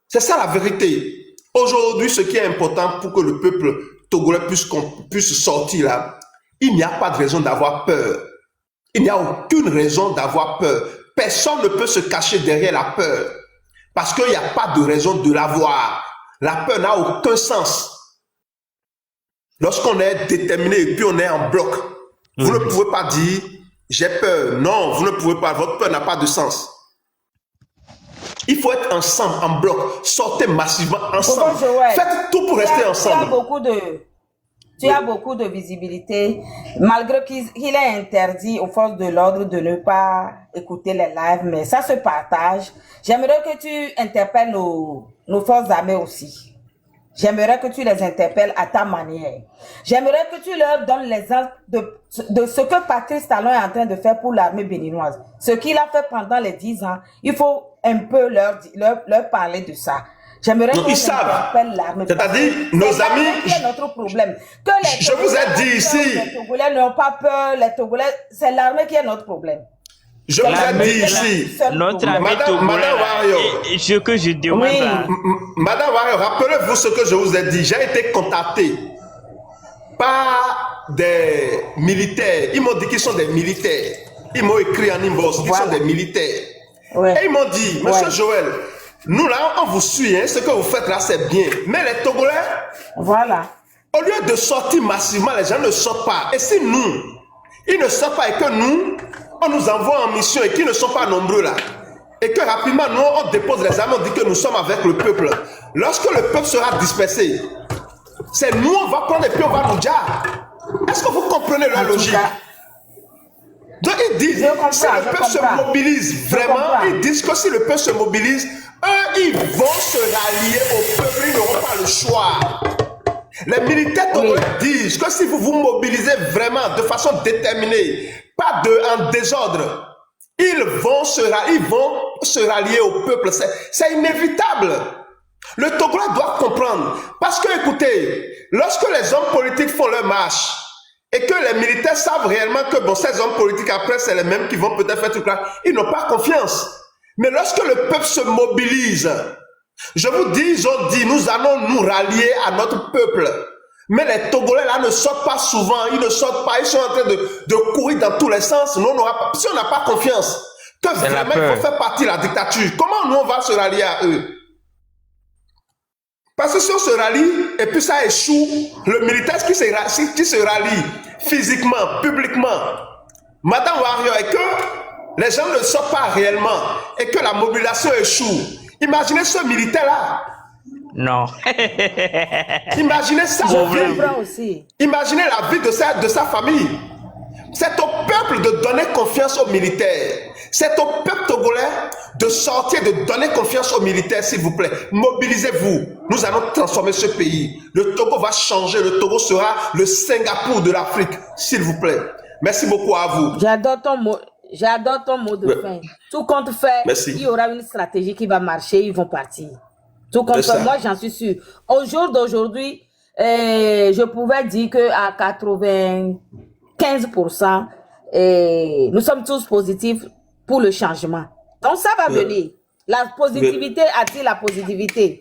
C'est ça la vérité. Aujourd'hui, ce qui est important pour que le peuple togolais puisse sortir là, il n'y a pas de raison d'avoir peur. Il n'y a aucune raison d'avoir peur. Personne ne peut se cacher derrière la peur. Parce qu'il n'y a pas de raison de l'avoir. La peur n'a aucun sens. Lorsqu'on est déterminé et puis on est en bloc, vous ne pouvez pas dire j'ai peur. Non, vous ne pouvez pas. Votre peur n'a pas de sens. Il faut être ensemble, en bloc. Sortez massivement ensemble. Bonjour, Joël. Faites tout pour rester ensemble. Tu as beaucoup de visibilité, malgré qu'il est interdit aux forces de l'ordre de ne pas écouter les lives, mais ça se partage. J'aimerais que tu interpelles nos forces armées aussi. J'aimerais que tu les interpelles à ta manière. J'aimerais que tu leur donnes l'exemple de ce que Patrice Talon est en train de faire pour l'armée béninoise. Ce qu'il a fait pendant les 10 ans, il faut un peu leur parler de ça. J'aimerais que ils savent. C'est-à-dire, nos amis. C'est notre problème. Que les je vous ai dit ici. Les Togolais n'ont pas peur. Les Togolais, c'est l'armée qui est notre problème. Je vous ai dit ici. Notre ami Madame Wario. Et ce que je demande Oui. là. Madame Wario, rappelez-vous ce que je vous ai dit. J'ai été contacté par des militaires. Ils m'ont dit qu'ils sont des militaires. Ils m'ont écrit en inbox qu'ils sont des militaires. Ouais. Et ils m'ont dit, Monsieur Joël, nous là, on vous suit, hein, ce que vous faites là, c'est bien. Mais les Togolais, Voilà. au lieu de sortir massivement, les gens ne sortent pas. Et si nous, ils ne sortent pas et que nous, on nous envoie en mission et qu'ils ne sont pas nombreux là, et que rapidement, nous, on dépose les armes, on dit que nous sommes avec le peuple. Lorsque le peuple sera dispersé, c'est nous, on va prendre et puis on va nous dire. Est-ce que vous comprenez leur logique? Donc ils disent, si le peuple se mobilise vraiment, ils disent que si le peuple se mobilise, eux, ils vont se rallier au peuple, ils n'auront pas le choix. Les militaires togolais disent que si vous vous mobilisez vraiment de façon déterminée, pas en désordre, ils vont se rallier au peuple. C'est inévitable. Le Togolais doit comprendre. Parce que, écoutez, lorsque les hommes politiques font leur marche, et que les militaires savent réellement que bon, ces hommes politiques, après, c'est les mêmes qui vont peut-être faire tout ça, ils n'ont pas confiance. Mais lorsque le peuple se mobilise, je vous dis, ils ont dit, nous allons nous rallier à notre peuple. Mais les Togolais là ne sortent pas souvent, ils ne sortent pas, ils sont en train de courir dans tous les sens. Nous, si on n'a pas confiance, que vraiment il faut faire partie de la dictature, comment nous on va se rallier à eux? Parce que si on se rallie et puis ça échoue, le militaire qui se rallie physiquement, publiquement, Madame Wario, et que les gens ne sortent pas réellement et que la mobilisation échoue, imaginez ce militaire-là. Non. Imaginez ça. Imaginez la vie de sa famille. C'est au peuple de donner confiance aux militaires. C'est au peuple togolais de sortir, de donner confiance aux militaires, s'il vous plaît. Mobilisez-vous. Nous allons transformer ce pays. Le Togo va changer. Le Togo sera le Singapour de l'Afrique, s'il vous plaît. Merci beaucoup à vous. J'adore ton mot de fin. Tout compte fait, il y aura une stratégie qui va marcher, ils vont partir. Tout compte fait, moi j'en suis sûr. Au jour d'aujourd'hui, je pouvais dire qu'à 95%, nous sommes tous positifs pour le changement. Donc ça va venir. La positivité attire la positivité.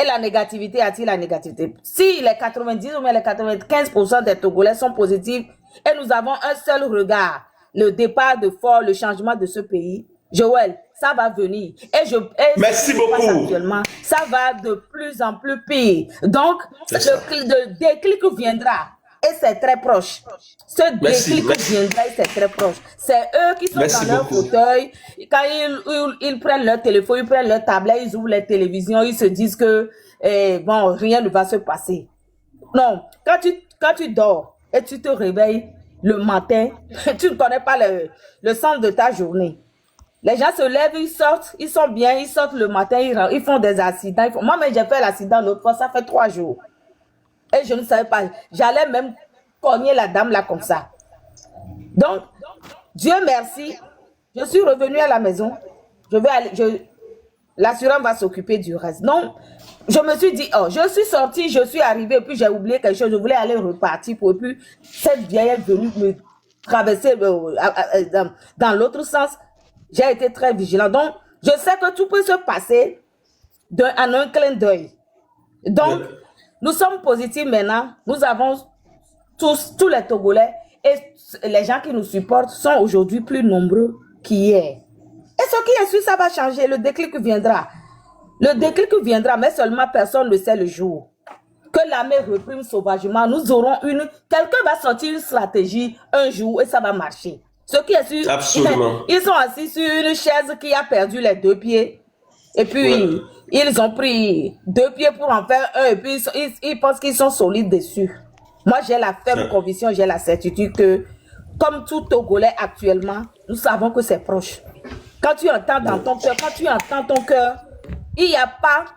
Et la négativité attire la négativité. Si les 90 ou même les 95% des Togolais sont positifs et nous avons un seul regard, le départ de fort, le changement de ce pays, Joël, ça va venir. Merci beaucoup. Ça va de plus en plus pire. Donc, le déclic viendra. Et c'est très proche. Ce déclic viendra et c'est très proche. C'est eux qui sont dans leur fauteuil. Quand ils prennent leur téléphone, ils prennent leur tablette, ils ouvrent les télévisions, ils se disent que bon, rien ne va se passer. Non, quand tu dors et tu te réveilles, le matin, tu ne connais pas le sens de ta journée. Les gens se lèvent, ils sortent, ils sont bien, ils sortent le matin, ils font des accidents. Moi-même, j'ai fait l'accident l'autre fois, ça fait 3 jours. Et je ne savais pas. J'allais même cogner la dame là comme ça. Donc, Dieu merci, je suis revenue à la maison. Je vais aller, l'assurance va s'occuper du reste. Donc, je me suis dit, oh, je suis sortie, je suis arrivée, et puis j'ai oublié quelque chose. Je voulais aller repartir, et puis cette vieille est venue me traverser dans l'autre sens. J'ai été très vigilant. Donc, je sais que tout peut se passer en un clin d'œil. Donc, nous sommes positifs maintenant. Nous avons tous les Togolais et les gens qui nous supportent sont aujourd'hui plus nombreux qu'hier. Et ce qui est sûr, ça va changer. Le déclic viendra. Le déclic viendra, mais seulement personne ne sait le jour. Que l'armée reprime sauvagement, nous aurons quelqu'un va sortir une stratégie un jour et ça va marcher. Ce qui est sûr, absolument. Ils sont assis sur une chaise qui a perdu les 2 pieds. Et puis, ils ont pris 2 pieds pour en faire un. Et puis, ils pensent qu'ils sont solides dessus. Moi, j'ai la ferme conviction, j'ai la certitude que, comme tout Togolais actuellement, nous savons que c'est proche. Quand tu entends dans ton cœur, quand tu entends ton cœur, il n'y a pas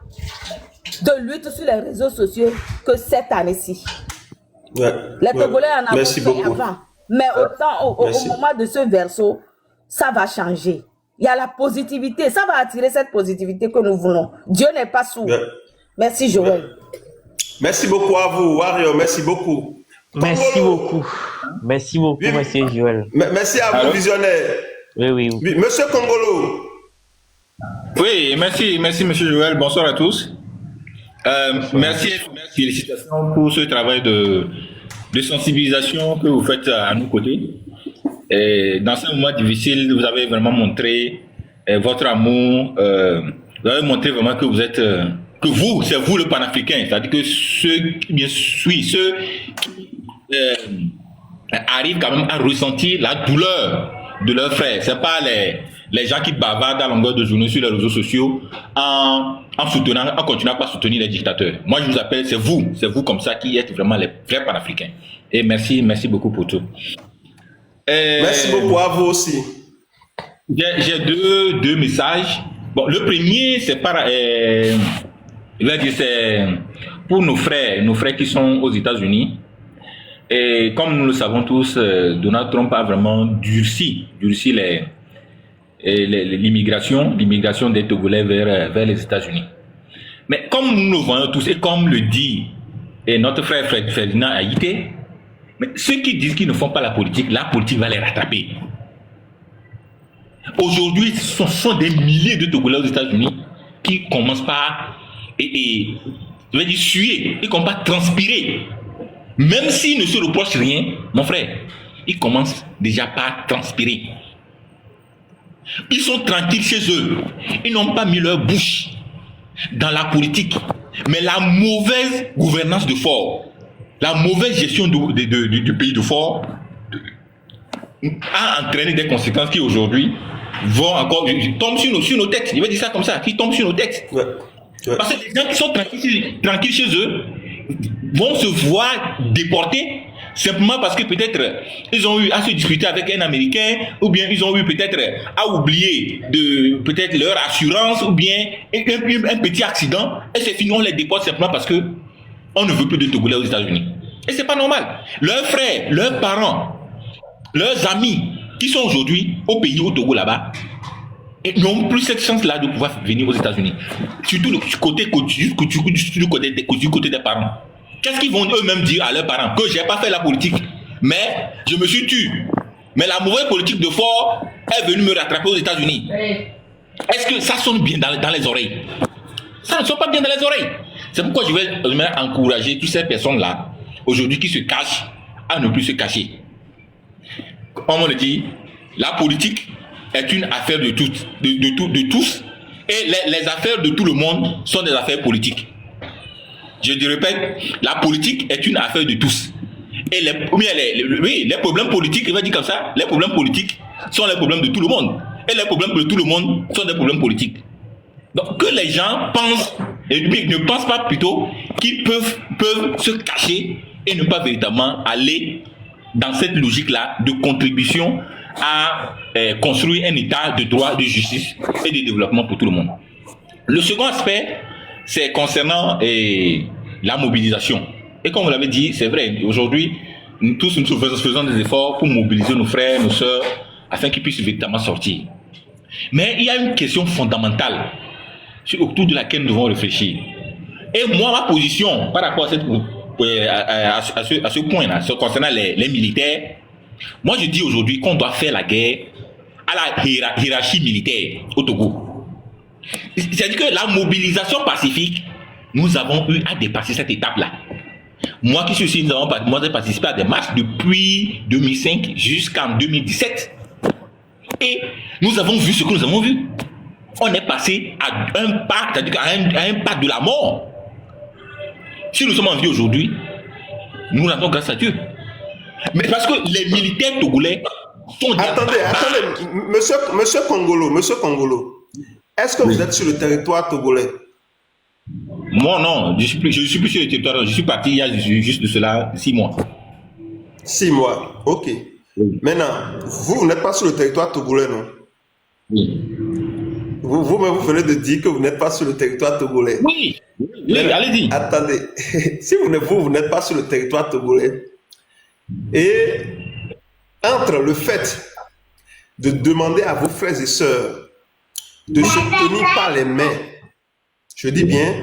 de lutte sur les réseaux sociaux que cette année-ci. Les Togolais en avaient fait avant. Mais au moment de ce verso, ça va changer. Il y a la positivité. Ça va attirer cette positivité que nous voulons. Dieu n'est pas sourd. Merci, Joël. Merci beaucoup à vous, Wario. Merci beaucoup. Merci beaucoup. Merci beaucoup, monsieur Joël. Merci à vous, visionnaire. Oui. Monsieur Congolo. Oui, merci, monsieur Joël. Bonsoir à tous. Merci, félicitations pour ce travail de sensibilisation que vous faites à nos côtés. Et dans ce moment difficile, vous avez vraiment montré votre amour. Vous avez montré vraiment que vous êtes, que vous, c'est vous le panafricain. C'est-à-dire que ceux qui arrivent quand même à ressentir la douleur de leurs frères. C'est pas les gens qui bavardent à longueur de journée sur les réseaux sociaux en continuant à soutenir les dictateurs. Moi, je vous appelle, c'est vous comme ça qui êtes vraiment les vrais panafricains. Et merci beaucoup pour tout. Merci beaucoup à vous aussi. J'ai deux messages. Bon, le premier, c'est c'est pour nos frères qui sont aux États-Unis. Et comme nous le savons tous, Donald Trump a vraiment durci l'immigration des Togolais vers les États-Unis. Mais comme nous le voyons tous, et comme le dit notre frère Ferdinand Haïté, mais ceux qui disent qu'ils ne font pas la politique va les rattraper. Aujourd'hui, ce sont des milliers de Togolais aux États-Unis qui commencent par suer, ils commencent par transpirer. Même s'ils ne se reprochent rien, mon frère, ils commencent déjà par transpirer. Ils sont tranquilles chez eux. Ils n'ont pas mis leur bouche dans la politique. Mais la mauvaise gouvernance de Ford, la mauvaise gestion du pays de Ford a entraîné des conséquences qui aujourd'hui tombent sur nos têtes. Je vais dire ça comme ça, qui tombent sur nos têtes. Parce que les gens qui sont tranquilles chez eux vont se voir déportés simplement parce que peut-être ils ont eu à se disputer avec un Américain, ou bien ils ont eu peut-être à oublier peut-être leur assurance, ou bien un petit accident, et c'est fini, on les déporte simplement parce que on ne veut plus de Togolais aux États-Unis. Et c'est pas normal. Leurs frères, leurs parents, leurs amis qui sont aujourd'hui au pays, au Togo là-bas, n'ont plus cette chance-là de pouvoir venir aux États-Unis. Surtout du côté des parents. Qu'est-ce qu'ils vont eux-mêmes dire à leurs parents? Que j'ai pas fait la politique, mais je me suis tué. Mais la mauvaise politique de Ford est venue me rattraper aux États-Unis. Est-ce que ça sonne bien dans les oreilles? Ça ne sonne pas bien dans les oreilles. C'est pourquoi je vais encourager toutes ces personnes-là, aujourd'hui, qui se cachent, à ne plus se cacher. Comme on le dit, la politique est une affaire de tous, et les affaires de tout le monde sont des affaires politiques. Je te répète, la politique est une affaire de tous. Et les problèmes politiques, je vais dire comme ça, les problèmes politiques sont les problèmes de tout le monde. Et les problèmes de tout le monde sont des problèmes politiques. Donc que les gens pensent, et ne pensent pas plutôt qu'ils peuvent se cacher et ne pas véritablement aller dans cette logique-là de contribution à construire un état de droit, de justice et de développement pour tout le monde. Le second aspect, c'est concernant la mobilisation. Et comme vous l'avez dit, c'est vrai, aujourd'hui, nous tous nous faisons des efforts pour mobiliser nos frères, nos sœurs, afin qu'ils puissent véritablement sortir. Mais il y a une question fondamentale autour de laquelle nous devons réfléchir. Et moi, ma position par rapport à, ce point-là, concernant les militaires, moi je dis aujourd'hui qu'on doit faire la guerre à la hiérarchie militaire au Togo. C'est-à-dire que la mobilisation pacifique, nous avons eu à dépasser cette étape-là. Moi qui suis ici, moi j'ai participé à des marches depuis 2005 jusqu'en 2017. Et nous avons vu ce que nous avons vu. On est passé à un pas, c'est-à-dire à un pas de la mort. Si nous sommes en vie aujourd'hui, nous rendons grâce à Dieu. Mais parce que les militaires togolais sont... Attendez, monsieur Congolo, est-ce que vous êtes sur le territoire togolais? Moi non, je suis plus sur le territoire, je suis parti il y a juste de cela 6 mois. 6 mois, ok. Oui. Maintenant, vous n'êtes pas sur le territoire togolais, non? Oui. Vous-même, vous venez de dire que vous n'êtes pas sur le territoire togolais. Oui, allez-y. Attendez, si vous n'êtes pas sur le territoire togolais, et entre le fait de demander à vos frères et sœurs de se tenir par les mains, je dis bien,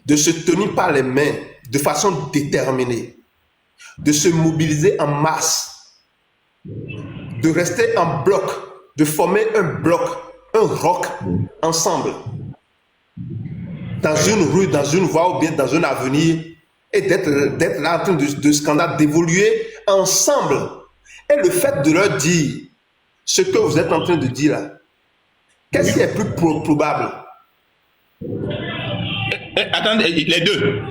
de se tenir par les mains de façon déterminée, de se mobiliser en masse, de rester en bloc, de former un bloc, un roc ensemble, dans une rue, dans une voie ou bien dans un avenir, et d'être là en train de scandale, d'évoluer ensemble. Et le fait de leur dire ce que vous êtes en train de dire là, qu'est-ce qui est plus probable? Attendez, les deux.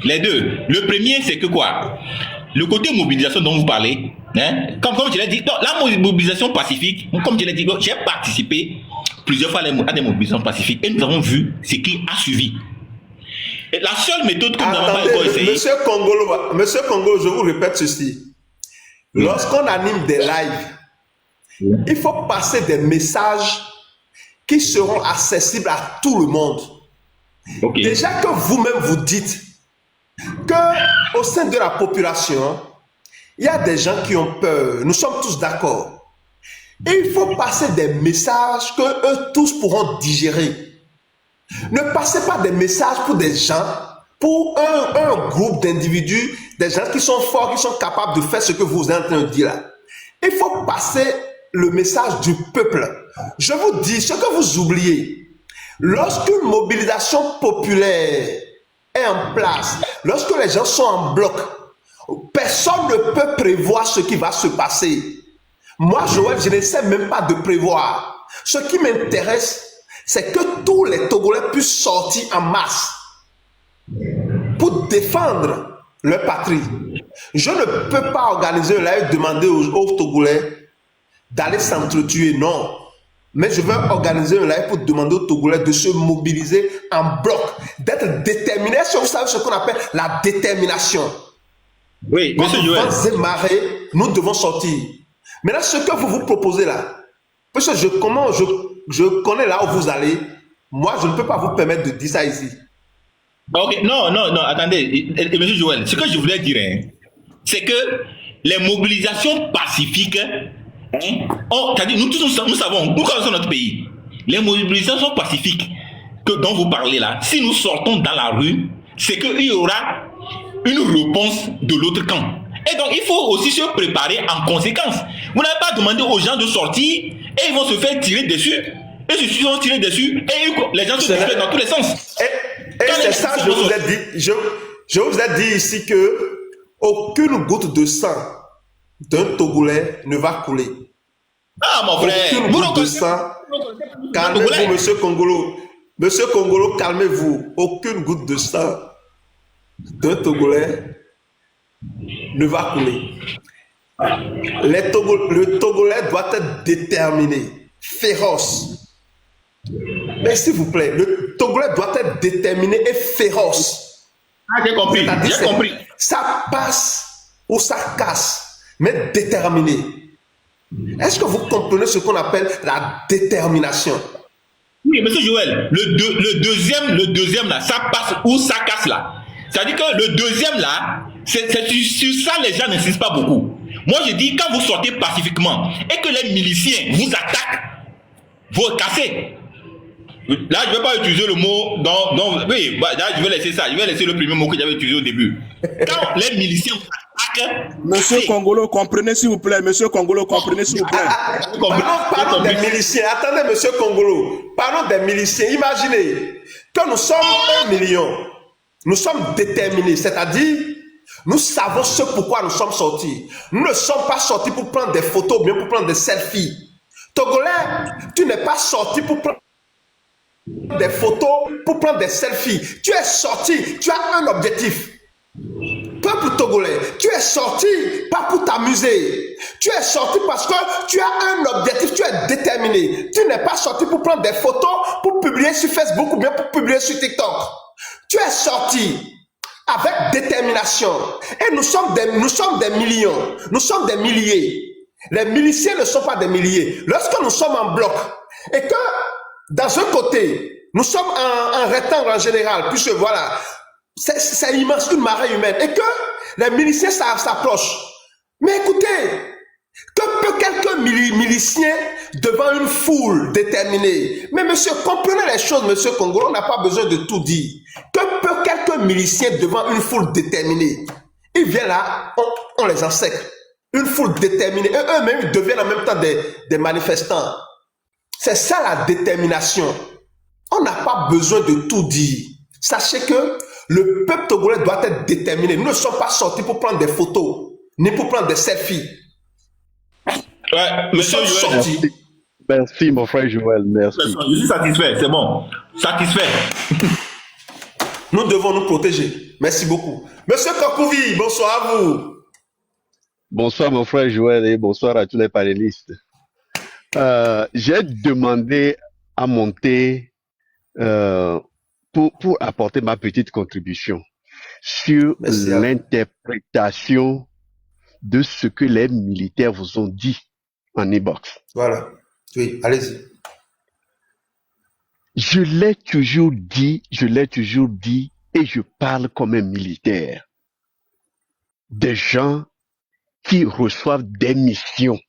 Le premier, c'est que quoi? Le côté mobilisation dont vous parlez, hein, comme je l'ai dit, la mobilisation pacifique, comme je l'ai dit, j'ai participé plusieurs fois à des mobilisations pacifiques et nous avons vu ce qui a suivi. Et la seule méthode que nous n'avons pas encore essayé... Monsieur Congolo, je vous répète ceci. Lorsqu'on anime des lives, il faut passer des messages qui seront accessibles à tout le monde. Okay. Déjà que vous-même vous dites que au sein de la population, il y a des gens qui ont peur. Nous sommes tous d'accord. Et il faut passer des messages que eux tous pourront digérer. Ne passez pas des messages pour des gens, pour un groupe d'individus, des gens qui sont forts, qui sont capables de faire ce que vous êtes en train de dire là. Il faut passer le message du peuple. Je vous dis ce que vous oubliez. Lorsqu'une mobilisation populaire est en place, lorsque les gens sont en bloc, personne ne peut prévoir ce qui va se passer. Moi, Joël, je ne sais même pas de prévoir. Ce qui m'intéresse, c'est que tous les Togolais puissent sortir en masse pour défendre leur patrie. Je ne peux pas organiser un live, demander aux Togolais d'aller s'entretuer, non. Mais je vais organiser un live pour demander aux Togolais de se mobiliser en bloc, d'être déterminés. Est-ce que vous savez ce qu'on appelle la détermination? Oui, monsieur Joël. Quand c'est marré, nous devons sortir. Maintenant, ce que vous vous proposez là, parce que je connais là où vous allez, moi, je ne peux pas vous permettre de dire ça ici. Ok, non, attendez, monsieur Joël, ce que je voulais dire, hein, c'est que les mobilisations pacifiques, hein, c'est-à-dire nous tous nous savons, nous connaissons notre pays, les mobilisations pacifiques dont vous parlez là, si nous sortons dans la rue, c'est qu'il y aura une réponse de l'autre camp. Et donc il faut aussi se préparer en conséquence. Vous n'avez pas demandé aux gens de sortir et ils vont se faire tirer dessus. Et se sont tirés dessus et les gens se déplacent dans tous les sens. Et c'est ça, je vous ai dit ici que aucune goutte de sang d'un Togolais ne va couler. Ah mon frère, aucune goutte de sang. Calmez-vous, monsieur Congolo. Monsieur Congolo, calmez-vous. Aucune goutte de sang d'un Togolais ne va couler. Le Togolais doit être déterminé, féroce. Mais s'il vous plaît, le Togolais doit être déterminé et féroce. Ah, j'ai compris. Ça passe ou ça casse. mais déterminé. Est-ce que vous comprenez ce qu'on appelle la détermination? Oui, monsieur Joël, le deuxième là, ça passe ou ça casse là. C'est-à-dire que le deuxième là, c'est sur ça les gens n'insistent pas beaucoup. Moi je dis, quand vous sortez pacifiquement et que les miliciens vous attaquent, vous cassez. Là, je ne vais pas utiliser le mot oui, là, je vais laisser ça. Je vais laisser le premier mot que j'avais utilisé au début. Quand les miliciens vous attaquent, Monsieur Congolo, comprenez s'il vous plaît. Monsieur Congolo, comprenez s'il vous plaît. Parlons des miliciens. Attendez, monsieur Congolo. Parlons des miliciens. Imaginez que nous sommes 1 million. Nous sommes déterminés. C'est-à-dire, nous savons ce pourquoi nous sommes sortis. Nous ne sommes pas sortis pour prendre des photos ou bien pour prendre des selfies. Togolais, tu n'es pas sorti pour prendre des photos, pour prendre des selfies. Tu es sorti, tu as un objectif. Peuple togolais, tu es sorti pas pour t'amuser. Tu es sorti parce que tu as un objectif, tu es déterminé. Tu n'es pas sorti pour prendre des photos, pour publier sur Facebook ou bien pour publier sur TikTok. Tu es sorti avec détermination. Et nous sommes des millions, nous sommes des milliers. Les miliciens ne sont pas des milliers. Lorsque nous sommes en bloc et que dans un côté, nous sommes en rectangle en général, puisque voilà, c'est immense, une marée humaine, et que les miliciens s'approchent. Mais écoutez, que peut quelques miliciens devant une foule déterminée? Mais monsieur, comprenez les choses, monsieur Congolo, on n'a pas besoin de tout dire. Que peut quelques miliciens devant une foule déterminée? Ils viennent là, on les enseigne. Une foule déterminée, et eux-mêmes ils deviennent en même temps des manifestants. C'est ça la détermination. On n'a pas besoin de tout dire. Sachez que le peuple togolais doit être déterminé. Nous ne sommes pas sortis pour prendre des photos, ni pour prendre des selfies. Ouais, monsieur Joël. Merci, mon frère Joël, merci. Je suis satisfait, c'est bon. Satisfait. Nous devons nous protéger. Merci beaucoup. Monsieur Kokouvi, bonsoir à vous. Bonsoir, mon frère Joël, et bonsoir à tous les panélistes. J'ai demandé à monter pour apporter ma petite contribution sur l'interprétation de ce que les militaires vous ont dit en e-box. Voilà. Oui, allez-y. Je l'ai toujours dit, et je parle comme un militaire. Des gens qui reçoivent des missions.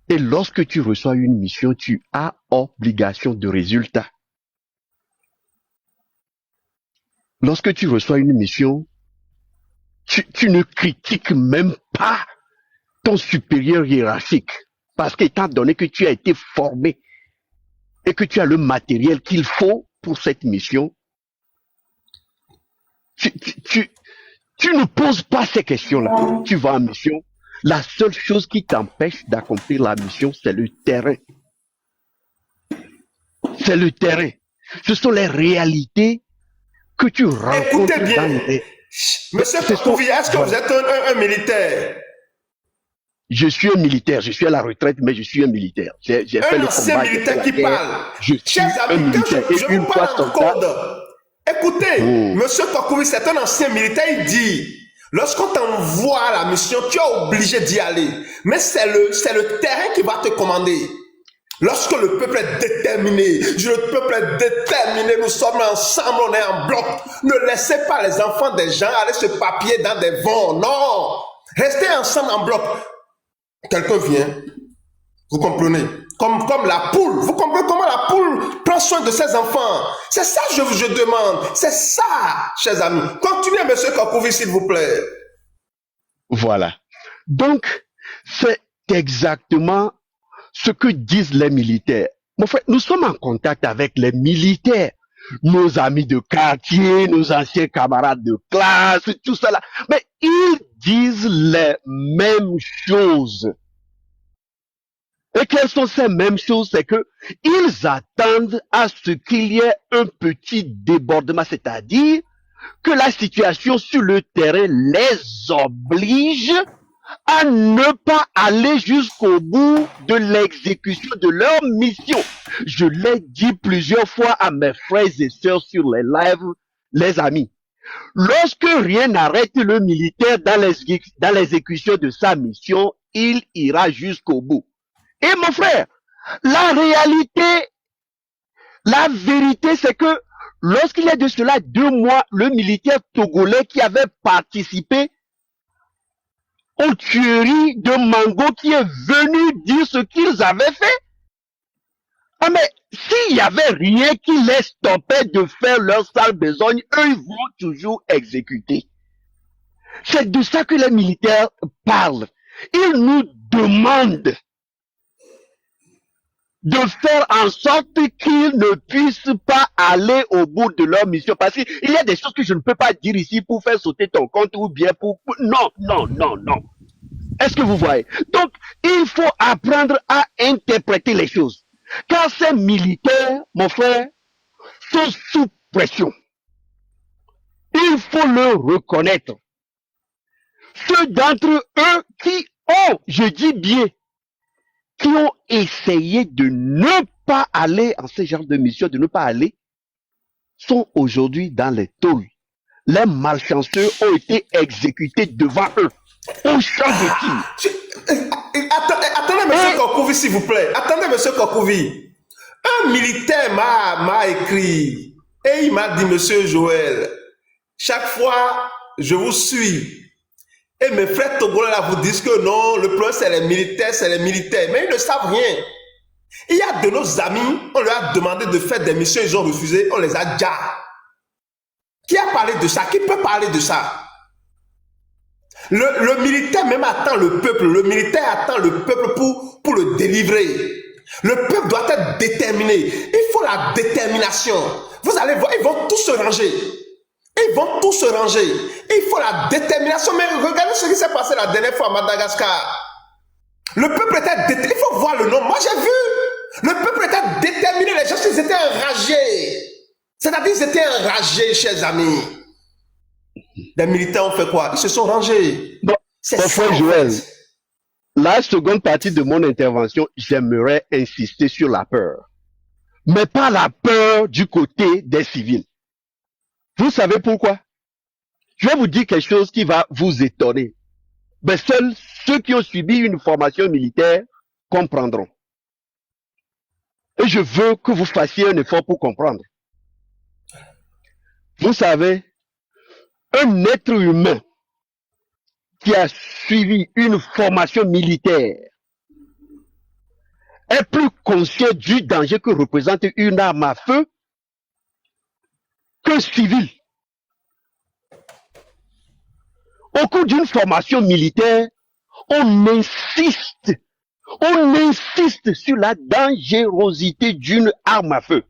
Et lorsque tu reçois une mission, tu as obligation de résultat. Lorsque tu reçois une mission, tu ne critiques même pas ton supérieur hiérarchique. Parce qu'étant donné que tu as été formé et que tu as le matériel qu'il faut pour cette mission, tu ne poses pas ces questions-là. Tu vas en mission. La seule chose qui t'empêche d'accomplir la mission, c'est le terrain. C'est le terrain. Ce sont les réalités que tu rencontres. Écoutez bien. Dans les... Monsieur Kokouvi, est-ce que vous êtes un militaire? Je suis un militaire. Je suis à la retraite, mais je suis un militaire. J'ai fait le ancien combat. militaire qui parle. Je suis un militaire. Je vous parle en code. Écoutez, monsieur Kokouvi, c'est un ancien militaire, il dit, lorsqu'on t'envoie à la mission, tu es obligé d'y aller. Mais c'est le terrain qui va te commander. Lorsque le peuple est déterminé, le peuple est déterminé, nous sommes ensemble, on est en bloc. Ne laissez pas les enfants des gens aller se papier dans des vents. Non! Restez ensemble en bloc. Quelqu'un vient, vous comprenez? Comme la poule. Vous comprenez comment la poule prend soin de ses enfants? C'est ça que je demande. C'est ça, chers amis. Continuez, monsieur Kokouvi, s'il vous plaît. Voilà. Donc, c'est exactement ce que disent les militaires. Mon frère, nous sommes en contact avec les militaires, nos amis de quartier, nos anciens camarades de classe, tout cela. Mais ils disent les mêmes choses. Et quelles sont ces mêmes choses? C'est que ils attendent à ce qu'il y ait un petit débordement, c'est-à-dire que la situation sur le terrain les oblige à ne pas aller jusqu'au bout de l'exécution de leur mission. Je l'ai dit plusieurs fois à mes frères et sœurs sur les lives, les amis. lorsque rien n'arrête le militaire dans l'exécution de sa mission, il ira jusqu'au bout. Et mon frère, la réalité, la vérité, c'est que lorsqu'il y a de cela 2 mois, le militaire togolais qui avait participé aux tueries de Mango qui est venu dire ce qu'ils avaient fait. Ah mais s'il n'y avait rien qui les stoppait de faire leur sale besogne, eux ils vont toujours exécuter. C'est de ça que les militaires parlent. Ils nous demandent de faire en sorte qu'ils ne puissent pas aller au bout de leur mission. Parce qu'il y a des choses que je ne peux pas dire ici pour faire sauter ton compte ou bien pour... Non, non, non, non. Est-ce que vous voyez? Donc, il faut apprendre à interpréter les choses. Car ces militaires, mon frère, sont sous pression. Il faut le reconnaître. Ceux d'entre eux qui ont, je dis bien, qui ont essayé de ne pas aller en ce genre de mission, de ne pas aller, sont aujourd'hui dans les tôles. Les malchanceux ont été exécutés devant eux, au champ de tir. Attendez, monsieur Kokouvi, s'il vous plaît. Attendez, monsieur Kokouvi. Un militaire m'a écrit et il m'a dit, monsieur Joël, chaque fois, je vous suis. Et mes frères togolais là vous disent que non, le problème c'est les militaires. Mais ils ne savent rien. Il y a de nos amis, on leur a demandé de faire des missions, ils ont refusé, on les a déjà. Qui a parlé de ça? Qui peut parler de ça? Le militaire même attend le peuple. Le militaire attend le peuple pour le délivrer. Le peuple doit être déterminé. Il faut la détermination. Vous allez voir, ils vont tous se ranger. Ils vont tous se ranger. Il faut la détermination. Mais regardez ce qui s'est passé la dernière fois à Madagascar. Le peuple était déterminé. Il faut voir le nom. Moi, j'ai vu. Le peuple était déterminé. Les gens, ils étaient enragés. C'est-à-dire, ils étaient enragés, chers amis. Les militaires ont fait quoi? Ils se sont rangés. Bon, mon frère Joël, la seconde partie de mon intervention, j'aimerais insister sur la peur. Mais pas la peur du côté des civils. Vous savez pourquoi? Je vais vous dire quelque chose qui va vous étonner. Mais seuls ceux qui ont subi une formation militaire comprendront. Et je veux que vous fassiez un effort pour comprendre. Vous savez, un être humain qui a suivi une formation militaire est plus conscient du danger que représente une arme à feu qu'un civil. Au cours d'une formation militaire, on insiste sur la dangerosité d'une arme à feu.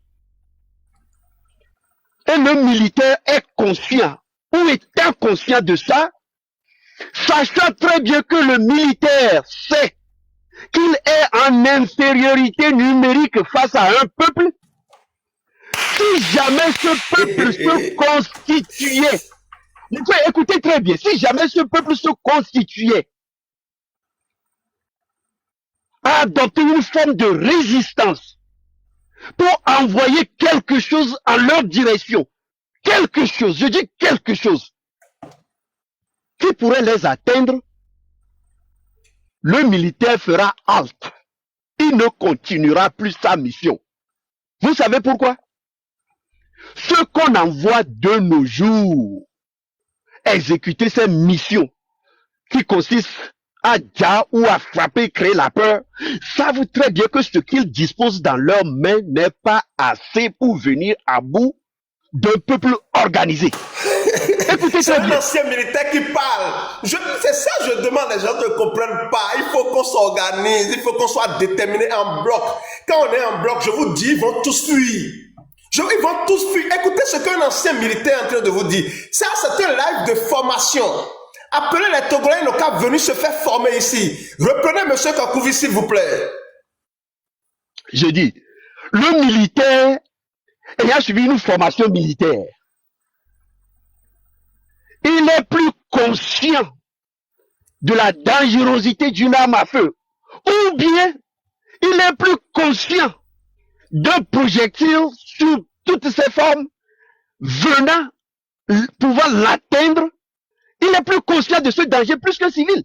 Et le militaire est conscient ou est inconscient de ça, sachant très bien que le militaire sait qu'il est en infériorité numérique face à un peuple. Si jamais ce peuple se constituait, vous pouvez écouter très bien, si jamais ce peuple se constituait à adopter une forme de résistance pour envoyer quelque chose en leur direction, quelque chose, je dis quelque chose, qui pourrait les atteindre, le militaire fera halte. Il ne continuera plus sa mission. Vous savez pourquoi? Ce qu'on envoie de nos jours, exécuter ces missions qui consistent à dire ou à frapper, créer la peur, savent très bien que ce qu'ils disposent dans leurs mains n'est pas assez pour venir à bout d'un peuple organisé. Écoutez, c'est un ancien militaire qui parle. C'est ça que je demande, les gens ne comprennent pas. Il faut qu'on s'organise, il faut qu'on soit déterminé en bloc. Quand on est en bloc, je vous dis, ils vont tous fuir. Ils vont tous fuir. Écoutez ce qu'un ancien militaire est en train de vous dire. Ça, c'est un live de formation. Appelez les Togolais, ils n'ont qu'à venir se faire former ici. Reprenez M. Kakouvi, s'il vous plaît. Je dis, le militaire ayant suivi une formation militaire, il est plus conscient de la dangerosité d'une arme à feu, ou bien il est plus conscient d'un projectile sous toutes ses formes venant pouvoir l'atteindre, il est plus conscient de ce danger plus que civil.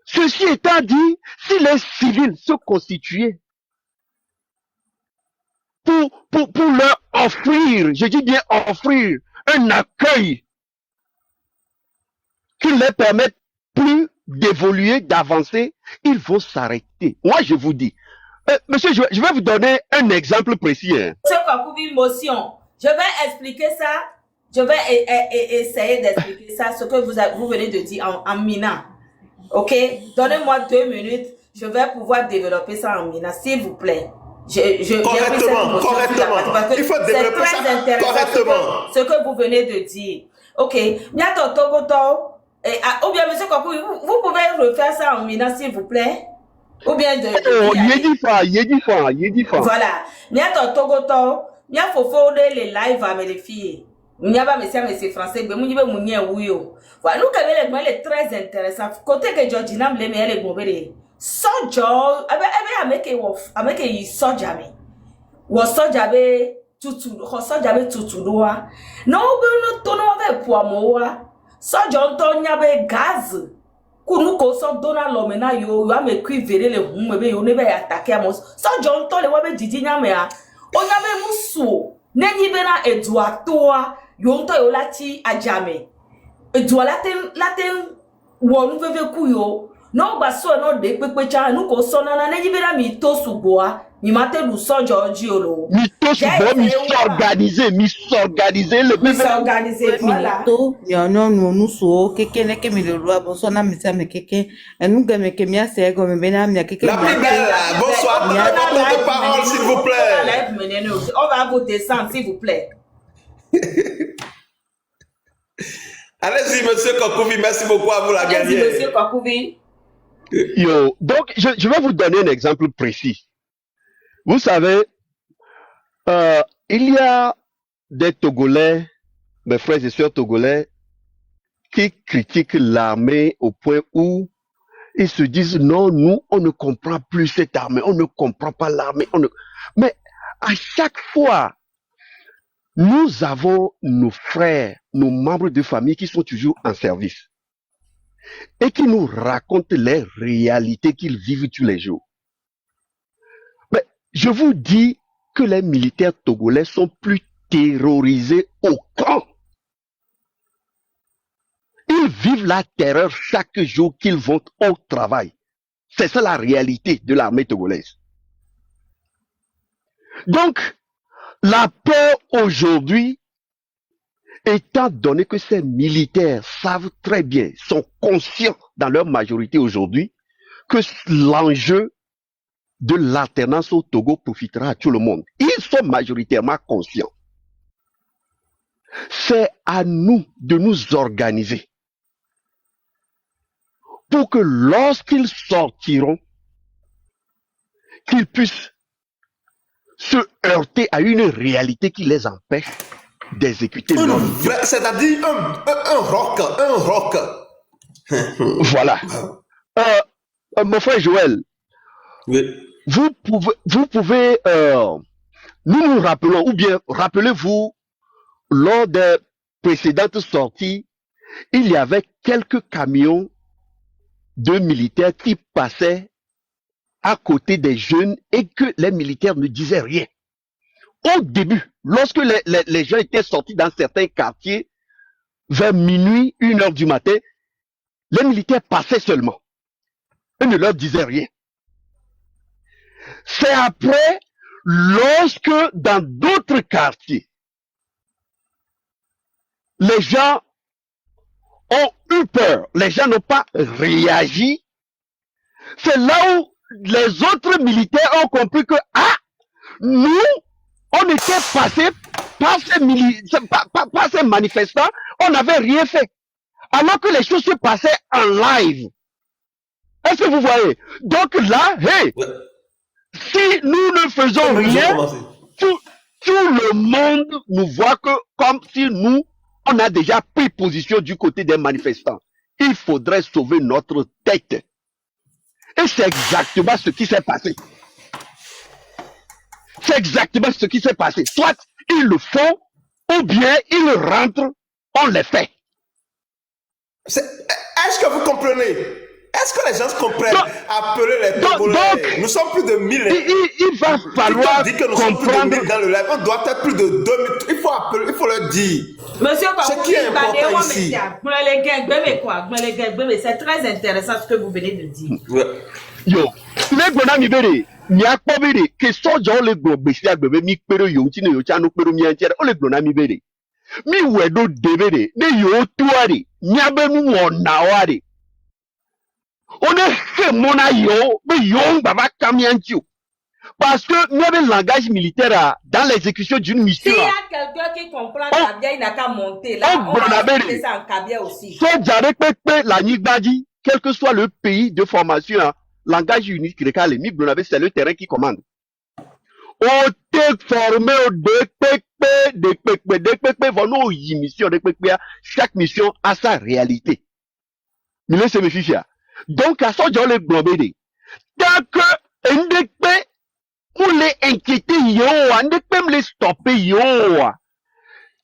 Ceci étant dit, si les civils se constituaient pour leur offrir, je dis bien offrir, un accueil qui leur permette plus d'évoluer, d'avancer, ils vont s'arrêter. Moi, je vous dis, monsieur, je vais vous donner un exemple précis. Hein. Monsieur Kakoubi, motion. Je vais expliquer ça. Je vais essayer d'expliquer ça, ce que vous venez de dire en Mina. Ok? Donnez-moi 2 minutes. Je vais pouvoir développer ça en Mina, s'il vous plaît. Correctement. Il faut développer ça correctement. Ce que vous venez de dire. Ok. Bientôt, Togoto. Ou bien, monsieur Kakoubi, vous pouvez refaire ça en Mina, s'il vous plaît? Ou bien il dit pas. Voilà. Bientôt, Togoto. Bien, faut faire les lives à mes filles. Mnyaba monsieur français be munyibe munye wuyo wa nous kabele gbe le très intéressant côté que Georgina me le ele gbobere sojo ebe ameke yi soja me wo soja be tutu doa no be no to no be poamo wa sojo to nya be gaz kunu ko so dona lo me na yo ame kuivere le hu be yo ne be attaquer amos sojo to le wa be jiji nya me a onya be musu nenyi be na edua toa yonto yo lati ajame edua laten wonu veve kuyo no gba so no de pepe cha nu ko so na nenyi be na mi to suboa mi mate lu so Georgie olo mi to subo mi s'organiser le mi s'organiser voilà to yo no nu so keke ne ke mi le loi bon so na mi sa me keke enu ge me ke mi ase go me be na mi keke la plus belle bonsoir de parole s'il vous plaît on va vous descendre s'il vous plaît. Allez-y, monsieur Kakoubi, merci beaucoup à vous la dernière. Allez-y, monsieur Kakoubi. Yo, donc, je vais vous donner un exemple précis. Vous savez, il y a des Togolais, mes frères et sœurs togolais, qui critiquent l'armée au point où ils se disent non, nous, on ne comprend plus cette armée, on ne comprend pas l'armée. Mais à chaque fois, nous avons nos frères, nos membres de famille qui sont toujours en service et qui nous racontent les réalités qu'ils vivent tous les jours. Mais je vous dis que les militaires togolais sont plus terrorisés au camp. Ils vivent la terreur chaque jour qu'ils vont au travail. C'est ça la réalité de l'armée togolaise. Donc, la peur aujourd'hui, étant donné que ces militaires savent très bien, sont conscients dans leur majorité aujourd'hui, que l'enjeu de l'alternance au Togo profitera à tout le monde. Ils sont majoritairement conscients. C'est à nous de nous organiser pour que lorsqu'ils sortiront, qu'ils puissent se heurter à une réalité qui les empêche d'exécuter leur mission. C'est-à-dire un rock. Voilà. Mon frère Joël, oui. vous pouvez nous rappelons, ou bien rappelez-vous, lors des précédentes sorties, il y avait quelques camions de militaires qui passaient à côté des jeunes et que les militaires ne disaient rien. Au début, lorsque les gens étaient sortis dans certains quartiers, vers minuit, 1h du matin, les militaires passaient seulement. Ils ne leur disaient rien. C'est après, lorsque dans d'autres quartiers, les gens ont eu peur, les gens n'ont pas réagi, c'est là où les autres militaires ont compris que, nous, on était passés par ces manifestants, on n'avait rien fait. Alors que les choses se passaient en live. Est-ce que vous voyez? Donc là, si nous ne faisons rien, tout le monde nous voit que comme si nous, on a déjà pris position du côté des manifestants. Il faudrait sauver notre tête. Et c'est exactement ce qui s'est passé. C'est exactement ce qui s'est passé. Soit ils le font, ou bien ils rentrent, on les fait. Est-ce que vous comprenez? Est-ce que les gens comprennent? Donc- Appeler les donc- Togolais. Nous sommes plus de 1000. Il va falloir dit que nous sommes plus de comprendre. 1000 dans le live. On doit être plus de 2000. Il faut appeler, il faut leur dire. Monsieur Ce qui est important ici. C'est très intéressant ce que vous venez de dire. Yo, le gbona mi bere, mi akpo bere, ke soja o le gbo gbesi agbebe mi pero yo ti ne yo cha no pero mi antere, o le gbona mi bere. Mi wedo de bere, de yo tuare, mi abenu wona ware. On est fait mon yo, mais yo baba kamianju. Parce que nous avons le langage militaire dans l'exécution d'une mission. S'il y a quelqu'un qui comprend Kabia, il n'a qu'à monter là. On va appeler ça en Kabia aussi. Soja respecte la Nigbadi, quel que soit le pays de formation, hein, langage unique, c'est le terrain qui commande. On t'est formé au DPP, vont mission DPP, chaque mission a sa réalité. Mais c'est mes fichiers. Donc, à ça, j'ai le globé. Tant que NDP, pour les inquiéter, yo, NDP me les stopper, yo.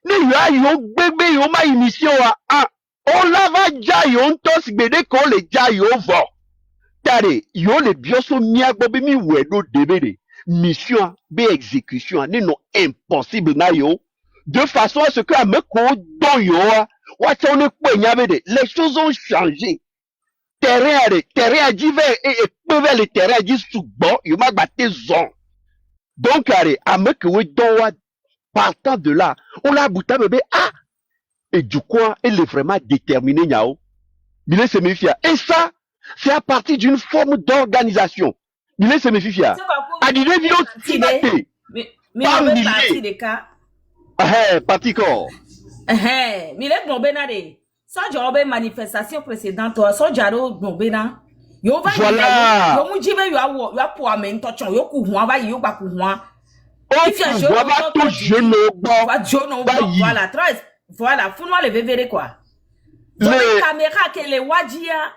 Ne ya yo, bébé, yo, ma émission, ah, on lava ja, yo, on tos, bébé, qu'on les ja, yo, va. Tare, yo, les bioso, mia, bobi, mi, wedo, débé, mission, be exécution, ne non impossible, na, yo. De façon à ce que, à me, ko, don, yo, what on est, les choses ont changé. Terrain a dit et peuvent les terrains a dit sous bon, il m'a battu zon. Donc, à me que oui, partant de là, on l'a bouté bébé, ah! Et du coup, elle est vraiment déterminée, Nyao. Il se méfie. Et ça, c'est à partir d'une forme d'organisation. Il se méfie. À dire, Mais on veut partir des cas. Parti corps. Mais les Benade. Ça, j'ai eu une manifestation précédente, ça, j'ai eu une yo va voilà. Yo mu jibe yo pour amener touchon yo ku huan va yo ba ku huan. Va tout jeune voilà, très voilà, faut nous le vevere quoi. Donc caméra que les wajia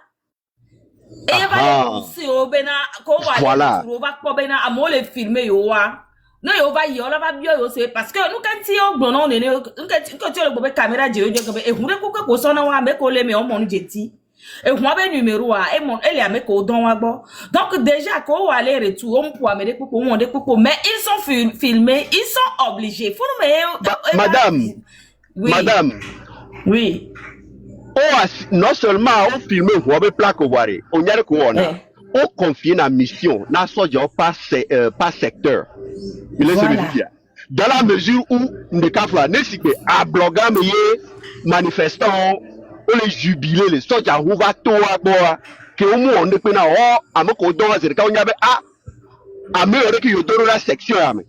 et va si o bena ko wa voilà. o va ko bena amo le filmer yo wa. Non, yo va yo la va bio yo c'est parce que nous quand si on non ne quand tu le caméra je yo et hure ko so na wa me ko le me on mon jeti et moi ben numéro a et mon elle a me ko don wa bo. Donc déjà ko wa aller retour on pour amener pour on de pour mais ils sont filmés, ils sont obligés. Faut me madame oui. Madame oui. Oh, non seulement on filme on be plaque au voir on y a ko on on confie la mission na soja par secteur. Il est voilà. Dans la mesure où ne kafla ne si à bloga me manifestant on les jubiler les soja on va to aboa que au moins on ne peut na o amoko don azere ka on y avait a me ore ki yodoro la section ya me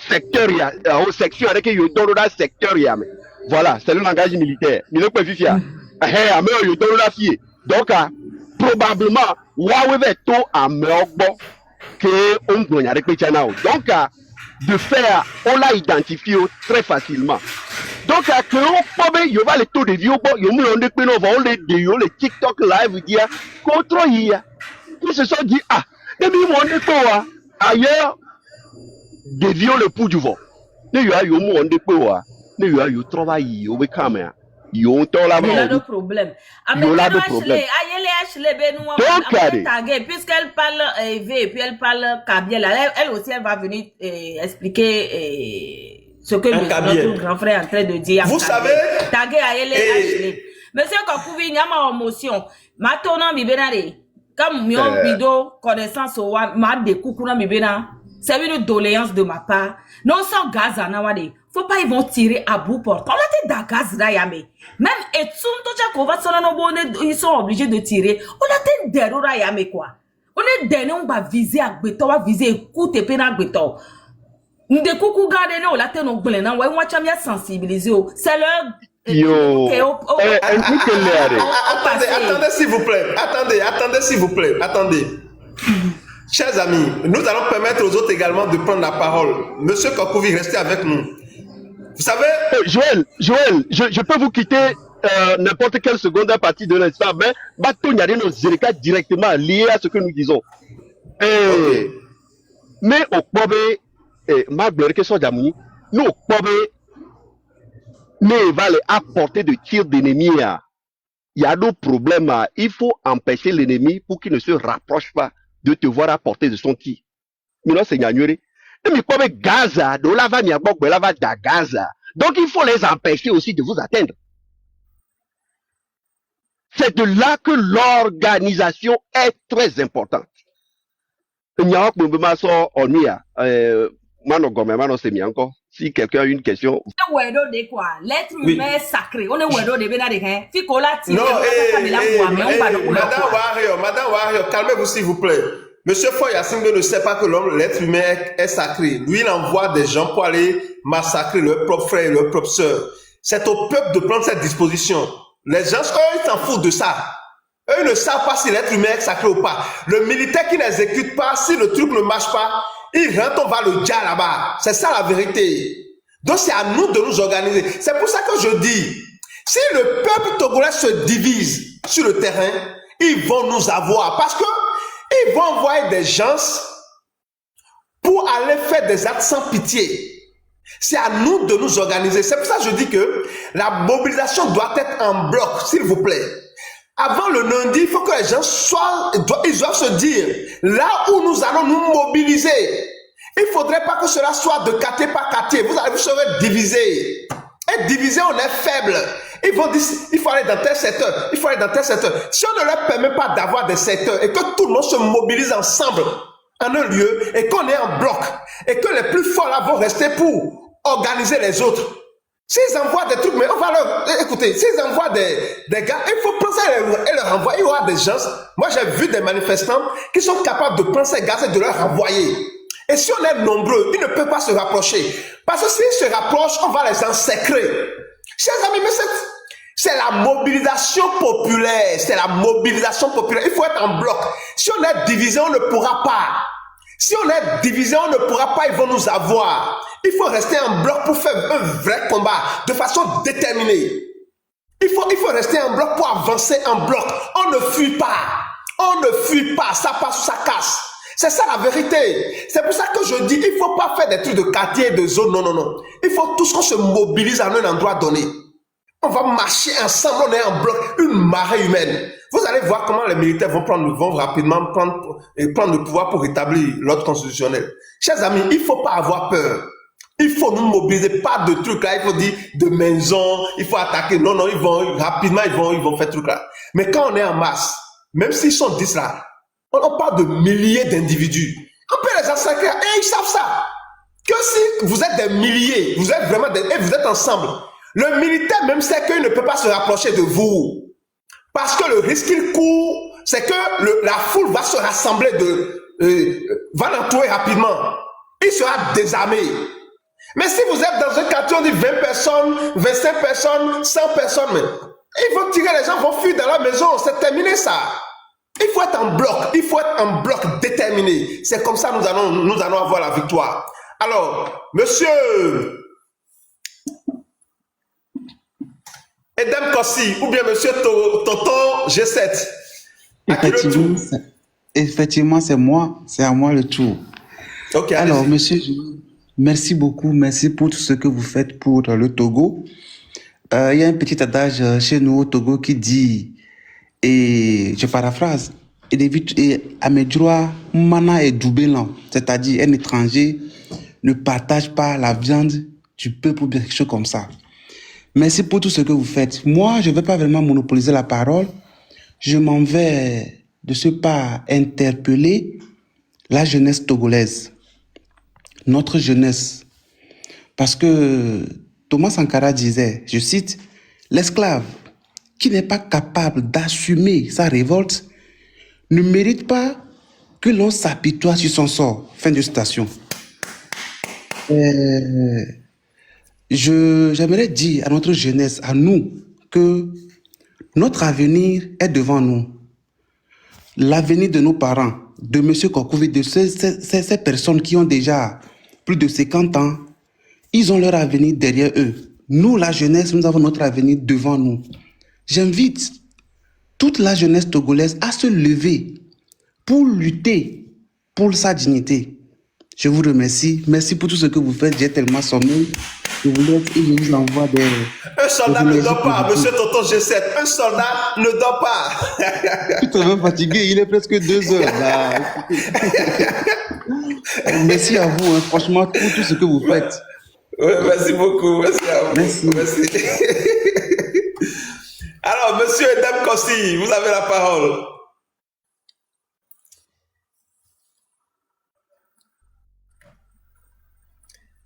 secteur ya au section avec yodoro la secteur ya me voilà c'est le langage militaire il ne peut fifia a me yodoro la fie donc probablement wa we to a me ogbo que on gbonya avec channel donc de faire on l'a identifié très facilement donc que on peut y va les taux de vie au bon yo mu on de pe no va on les les TikTok live dire contrôle hier tout ce sont dit ah demi mon de quoi ailleurs dévions le pouls du vent ne yo yo mu on de quoi ne yo yo travail au caméra yo to la il a de problème puisqu'elle parle et puis elle parle Kabia elle aussi elle va venir expliquer ce que notre grand frère est en train de dire. Vous savez taguer Ayele Ashley monsieur Kakouvi nyama émotion maintenant bibenare comme mion bido connaissance au ma de kukuna mibena c'est une doléance de ma part non sans gaz en awade faut pas ils vont tirer à bout portant on a des gaz là yame même et tout tocha ko va sona no bonne ils sont obligés de tirer on a des derora yame quoi on est dernier on va viser à beto va viser écoute pe na beto nde kuku garder no la te no gble na wa nwa chamia sensibiliser c'est leur yo attendez s'il vous plaît attendez s'il vous plaît attendez. Chers amis, nous allons permettre aux autres également de prendre la parole. Monsieur Kakouvi, restez avec nous. Vous savez... Joël, je peux vous quitter n'importe quelle seconde à partir de l'instant, mais Bato Nyari nos zérika directement lié à ce que nous disons. Okay. Mais au Kobe, ma gloire que soit d'amour, nous au Kobe, mais va les apporter de tirs d'ennemis. Il y a d'autres problèmes. Il faut empêcher l'ennemi pour qu'il ne se rapproche pas de te voir apporter de son tir. Mais non, c'est ignoré. Mais comme Gaza, de la va da Gaza. Donc il faut les empêcher aussi de vous atteindre. C'est de là que l'organisation est très importante. Si quelqu'un a une question. L'être Oui. humain est sacré. On est wedo de benadek. Fikola Non, Madame Wario, calmez-vous s'il vous plaît. Monsieur Foyassine ne sait pas que l'être humain est sacré. Lui, il envoie des gens pour aller massacrer leurs propres frères et leurs propres sœurs. C'est au peuple de prendre cette disposition. Les gens, eux, ils s'en foutent de ça. Eux, ils ne savent pas si l'être humain est sacré ou pas. Le militaire qui n'exécute pas, si le truc ne marche pas, il rentre, on va le dire là-bas. C'est ça la vérité. Donc, c'est à nous de nous organiser. C'est pour ça que je dis, si le peuple togolais se divise sur le terrain, ils vont nous avoir. Parce que ils vont envoyer des gens pour aller faire des actes sans pitié. C'est à nous de nous organiser. C'est pour ça que je dis que la mobilisation doit être en bloc, s'il vous plaît. Avant le lundi, il faut que les gens ils doivent se dire, là où nous allons nous mobiliser, il ne faudrait pas que cela soit de quartier par quartier. Vous serez divisés. Et divisés, on est faible. Ils vont dire, il faut aller dans tel secteur, il faut aller dans tel secteur. Si on ne leur permet pas d'avoir des secteurs et que tout le monde se mobilise ensemble en un lieu et qu'on est en bloc et que les plus forts là vont rester pour organiser les autres. S'ils envoient des trucs, mais on va leur écouter, s'ils envoient des gars, il faut prendre ça et leur renvoyer. Il y aura des gens, moi j'ai vu des manifestants qui sont capables de prendre ces gars et de leur renvoyer. Et si on est nombreux, ils ne peuvent pas se rapprocher. Parce que s'ils se rapprochent, on va les encercler. Chers amis, mais c'est la mobilisation populaire. C'est la mobilisation populaire. Il faut être en bloc. Si on est divisé, on ne pourra pas. Si on est divisé, on ne pourra pas, ils vont nous avoir. Il faut rester en bloc pour faire un vrai combat de façon déterminée. Il faut rester en bloc pour avancer en bloc. On ne fuit pas. On ne fuit pas. Ça passe ou ça casse. C'est ça la vérité. C'est pour ça que je dis, il ne faut pas faire des trucs de quartier, de zone. Non, non, non. Il faut tous qu'on se mobilise à un endroit donné. On va marcher ensemble, on est en bloc, une marée humaine. Vous allez voir comment les militaires vont rapidement prendre le pouvoir pour rétablir l'ordre constitutionnel. Chers amis, il ne faut pas avoir peur. Il faut nous mobiliser, pas de trucs là, il faut dire de maison, il faut attaquer. Non, non, ils vont faire trucs là. Mais quand on est en masse, même s'ils sont 10 là, on parle de milliers d'individus. On peut les massacrer et ils savent ça. Que si vous êtes des milliers, vous êtes vraiment et vous êtes ensemble, le militaire même sait qu'il ne peut pas se rapprocher de vous. Parce que le risque qu'il court, c'est que la foule va se rassembler, va l'entourer rapidement. Il sera désarmé. Mais si vous êtes dans un quartier, on dit 20 personnes, 25 personnes, 100 personnes, mais ils vont tirer, les gens vont fuir dans la maison, c'est terminé ça. Il faut être en bloc, il faut être en bloc déterminé. C'est comme ça que nous allons avoir la victoire. Alors, monsieur Edem Kossi, ou bien monsieur Tonton G7. Effectivement, c'est moi, c'est à moi le tour. Ok, alors, allez-y. monsieur, merci beaucoup, merci pour tout ce que vous faites pour le Togo. Il y a un petit adage chez nous au Togo qui dit, et je paraphrase, et à mes droits, mana et doubélan, c'est-à-dire un étranger ne partage pas la viande du peuple ou quelque chose comme ça. Merci pour tout ce que vous faites. Moi, je ne vais pas vraiment monopoliser la parole. Je m'en vais de ce pas interpeller la jeunesse togolaise, notre jeunesse. Parce que Thomas Sankara disait, je cite, « L'esclave qui n'est pas capable d'assumer sa révolte ne mérite pas que l'on s'apitoie sur son sort. » Fin de citation. J'aimerais dire à notre jeunesse, à nous, que notre avenir est devant nous. L'avenir de nos parents, de M. Kokovi, de ces personnes qui ont déjà plus de 50 ans, ils ont leur avenir derrière eux. Nous, la jeunesse, nous avons notre avenir devant nous. J'invite toute la jeunesse togolaise à se lever pour lutter pour sa dignité. Je vous remercie. Merci pour tout ce que vous faites. J'ai tellement sommeil. je vous laisse et je vous envoie des Un soldat ne énergies dort pas, positives. monsieur Tonton G7. Un soldat ne dort pas. Je suis très fatigué, il est presque 2 heures. Là. Merci à vous, hein, franchement, pour tout ce que vous faites. Ouais, merci beaucoup. Merci à vous. Merci. Merci. Alors, monsieur et dame Kossi, vous avez la parole.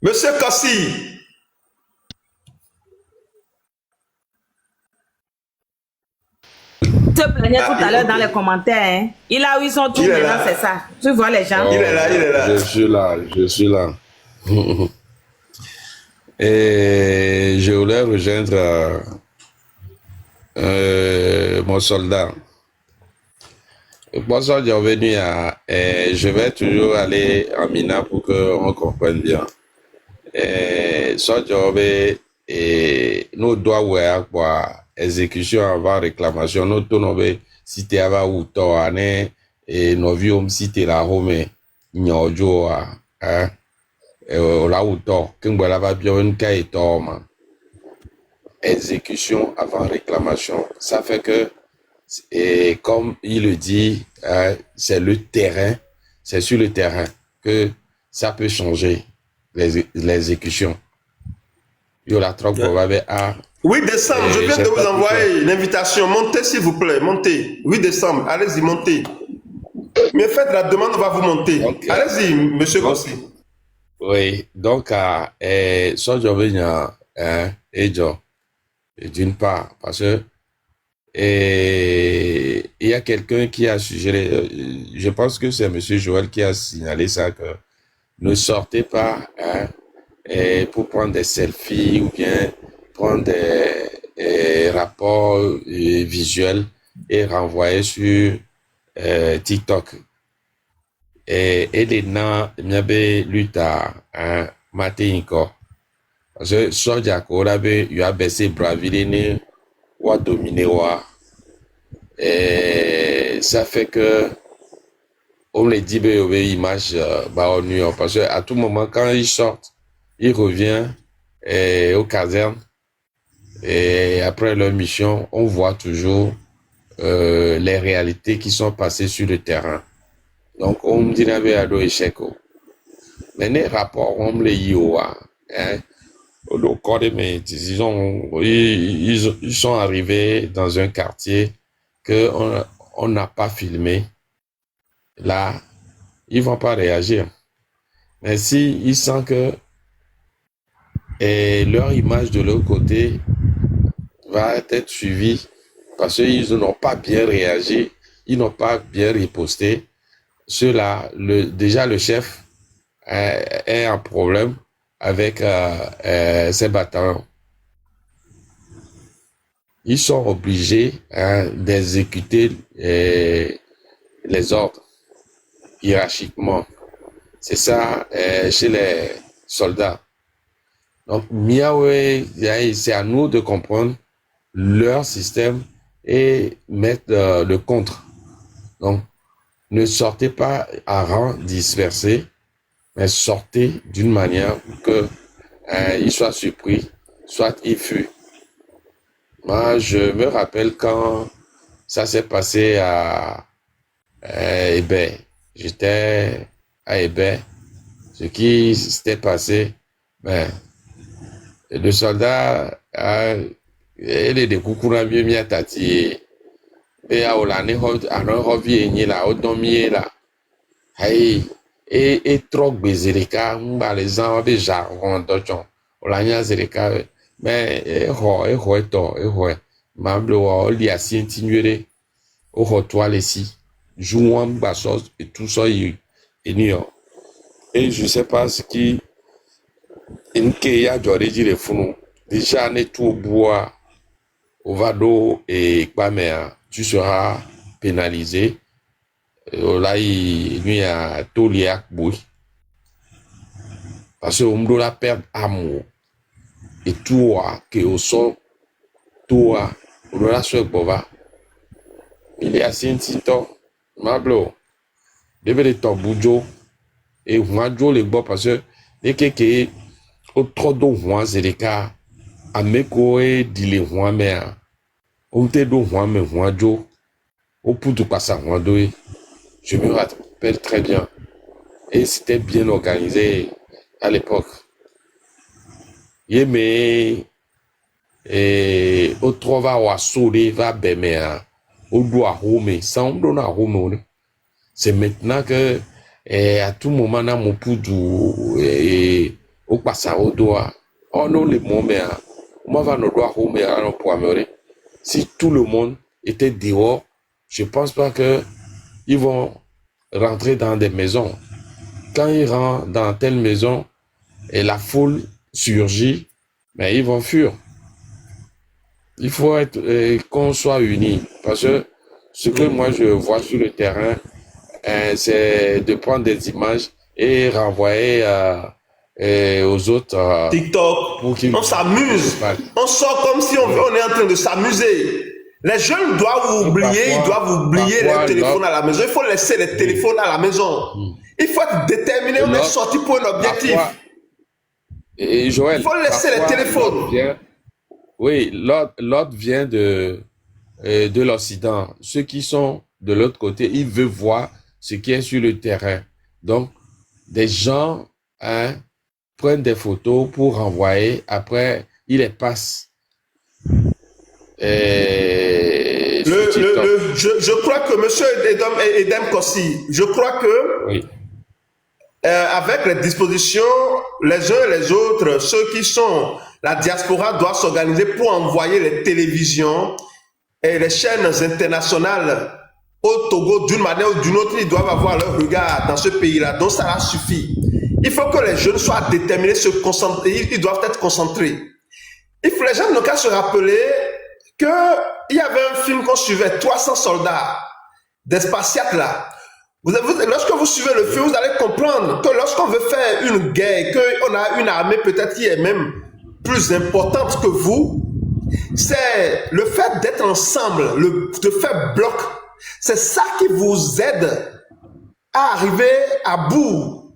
Monsieur Kossi. Te plaignais tout à l'heure dans les commentaires. Hein. Il a où ils sont tous Il est maintenant, là. c'est ça. Tu vois les gens. Il est là, il est là. Je suis là. Et je voulais rejoindre mon soldat. Moi, ça, j'ai revenu à. Je vais toujours aller en Mina pour qu'on comprenne bien. Ça, j'ai revenu et nous doit quoi exécution avant réclamation. Nous tournons si tu as ou toi, et nous vions si tu la home, nyojo, hein. La ou toi, qu'un bois là-bas bien une caille torma. Exécution avant réclamation. Ça fait que, et comme il le dit, hein, c'est le terrain, c'est sur le terrain que ça peut changer l'exécution. Yo la troque à 8 décembre, je viens de vous envoyer l'invitation. Montez s'il vous plaît, montez. 8 décembre, allez-y, montez. Mais faites la demande, on va vous monter. Allez-y, monsieur Kossi. Oui, donc, ça, je viens, et d'une part, parce que, il y a quelqu'un qui a suggéré, je pense que c'est monsieur Joël qui a signalé ça, que ne sortez pas, pour prendre des selfies ou bien prendre des rapports visuels et renvoyer sur TikTok. Et les nains, m'yabe luta, matin encore. Parce que soja korabe, il a baissé braville ou a dominé wa. Et ça fait que on les dit ben image au New York parce que à tout moment quand ils sortent, ils reviennent aux casernes et après leur mission, on voit toujours les réalités qui sont passées sur le terrain. Donc on me dit n'avait à do échec. Mais les rapports on me les yoa, hein. Au corps de mes ils sont arrivés dans un quartier que on n'a pas filmé. Là, ils vont pas réagir. Mais si ils sentent que leur image de l'autre côté va être suivie parce qu'ils n'ont pas bien réagi, ils n'ont pas bien riposté, ceux-là, déjà le chef est en problème avec ses bataillons. Ils sont obligés d'exécuter les ordres hiérarchiquement. C'est ça chez les soldats. Donc, c'est à nous de comprendre leur système et mettre le contre. Donc, ne sortez pas à rang dispersé, mais sortez d'une manière que ils soient surpris, soit ils fuient. Moi, je me rappelle quand ça s'est passé à Hébert. J'étais à Hébert. Ce qui s'était passé, ben, le soldat il est de kukuna mieux mi atati et à olane revient là au domier là hey et trop bezereka mba les gens be jargon dochon olanya zereka mais et mablo oli asientinwere au retour ici jouant basos et tout ça et je sais pas ce qui Inke ya Joreji le funu. Déjà, ne tout bois au vado et Pamea, tu seras pénalisé. Là, il y a tout liak boui. Parce qu'on doit perdre amour. Et toi, que au sol, toi, on doit se bova. Il y a Sintito, Mablo, devait être ton boujo. Et moi, je le bois parce que, dès que au trop do Juan Zereka, à Mekoe, dile Juan Mea, au te do Juan Me Juan Jo, au Poutou Passa Juan Doe. Je me rappelle très bien. Et c'était bien organisé à l'époque. Yeme, et au trova wa sori va bemea, au doit home, sans donner home. C'est maintenant que, à tout moment, na mon poudou, et au passa au doigt, oh non, les moments, moi va nous doit home, alors pour améliorer. Si tout le monde était dehors, je pense pas que ils vont rentrer dans des maisons. Quand ils rentrent dans telle maison et la foule surgit, mais ils vont fuir. Il faut être qu'on soit unis parce que ce que moi je vois sur le terrain, c'est de prendre des images et renvoyer aux autres. TikTok, on s'amuse, on sort comme si on est en train de s'amuser. Les jeunes doivent oublier, ils doivent oublier les téléphones à la maison. Il faut laisser les téléphones à la maison. Il faut être déterminé, on est sorti pour un objectif. Et Joël, il faut laisser les téléphones. Oui, l'autre vient de l'Occident. Ceux qui sont de l'autre côté, ils veulent voir ce qui est sur le terrain. Donc, des gens prennent des photos pour renvoyer. Après, ils les passent. Je crois que M. Edem Kossi, je crois que oui. Avec les dispositions, les uns et les autres, ceux qui sont la diaspora doivent s'organiser pour envoyer les télévisions et les chaînes internationales au Togo d'une manière ou d'une autre. Ils doivent avoir leur regard dans ce pays-là. Donc ça leur suffit. Il faut que les jeunes soient déterminés, se concentrer. Ils doivent être concentrés. Les gens n'ont qu'à se rappeler qu'il y avait un film qu'on suivait, 300 soldats, des Spartiates là. Lorsque vous suivez le film, vous allez comprendre que lorsqu'on veut faire une guerre, qu'on a une armée peut-être qui est même plus importante que vous, c'est le fait d'être ensemble, de faire bloc. C'est ça qui vous aide à arriver à bout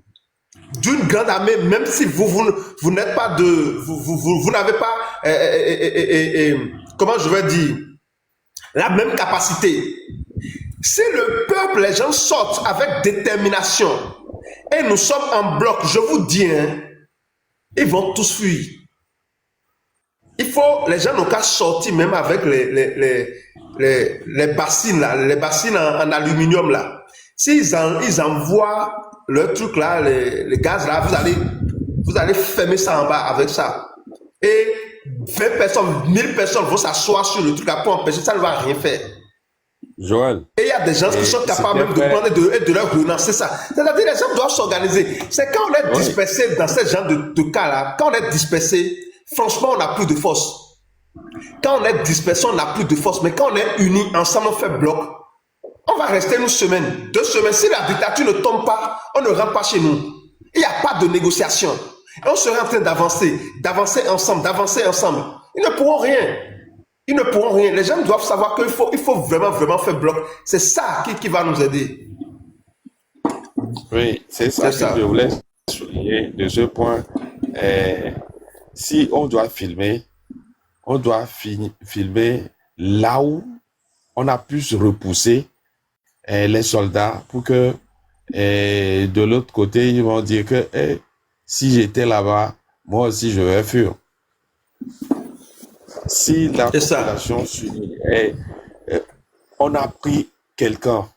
d'une grande armée, même si vous n'êtes pas vous n'avez pas, comment je vais dire, la même capacité. Si le peuple, les gens sortent avec détermination et nous sommes en bloc, je vous dis, hein, ils vont tous fuir. Il faut, les gens n'ont qu'à sortir même avec les bassines là, les bassines en aluminium là. S'ils envoient le truc là, les gaz là, vous allez fermer ça en bas avec ça. Et 20 personnes, 1000 personnes vont s'asseoir sur le truc là pour empêcher, ça ne va rien faire. Joël. Et il y a des gens qui sont capables même de prendre et de leur renoncer ça. C'est-à-dire les gens doivent s'organiser. C'est quand on est dispersé dans ce genre de cas-là, quand on est dispersé, franchement, on n'a plus de force. Quand on est dispersé, on n'a plus de force. Mais quand on est unis, ensemble, on fait bloc, on va rester une semaine, 2 semaines. Si la dictature ne tombe pas, on ne rentre pas chez nous. Il n'y a pas de négociation. Et on serait en train d'avancer ensemble. Ils ne pourront rien. Ils ne pourront rien. Les gens doivent savoir qu'il faut vraiment faire bloc. C'est ça qui va nous aider. Oui, c'est ça que je voulais souligner de ce point. Si on doit filmer, filmer là où on a pu se repousser les soldats pour que de l'autre côté, ils vont dire que si j'étais là-bas, moi aussi je vais fuir. Si la population s'unit, on a pris quelqu'un,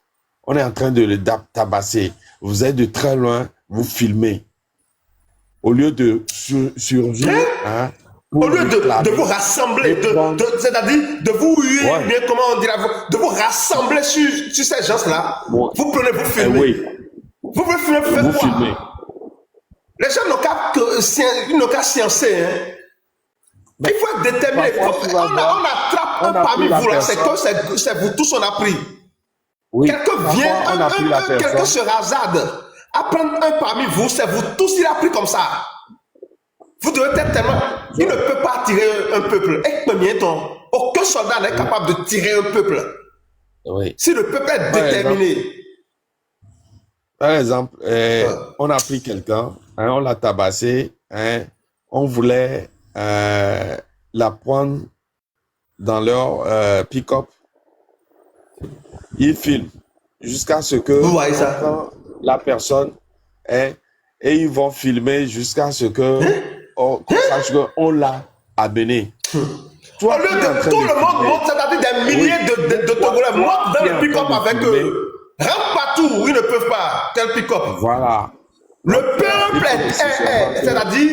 on est en train de le tabasser, vous êtes de très loin, vous filmez. Au lieu de surgir, hein, au lieu de vous rassembler, c'est-à-dire de vous huer, bien comment on dit, de vous rassembler sur ces gens-là, vous prenez, vous filmez. Vous pouvez filmer, vous faites quoi? Les gens n'ont qu'à sciencer, hein. Il faut être déterminé. On attrape un parmi vous là, c'est que c'est vous tous on a pris. Oui. Quelqu'un vient, quelqu'un se hasarde à prendre un parmi vous, c'est vous tous il a pris comme ça. Vous devez être tellement. Il ne peut pas tirer un peuple. Aucun soldat n'est capable de tirer un peuple. Oui. Si le peuple est déterminé. Par exemple, on a pris quelqu'un, hein, on l'a tabassé, hein, on voulait la prendre dans leur pick-up. Ils filment jusqu'à ce que Vous voyez ça? quand la personne est, et ils vont filmer jusqu'à ce que qu'on sache qu'on l'a amené. Toi Au lieu qui es en de train tout de le monde filmer, monte, c'est-à-dire des milliers de Togolais montent dans le pick-up avec eux. Rentrent partout, ils ne peuvent pas. Quel pick-up? voilà. Le Donc, il peuple faut nécessairement que- c'est-à-dire,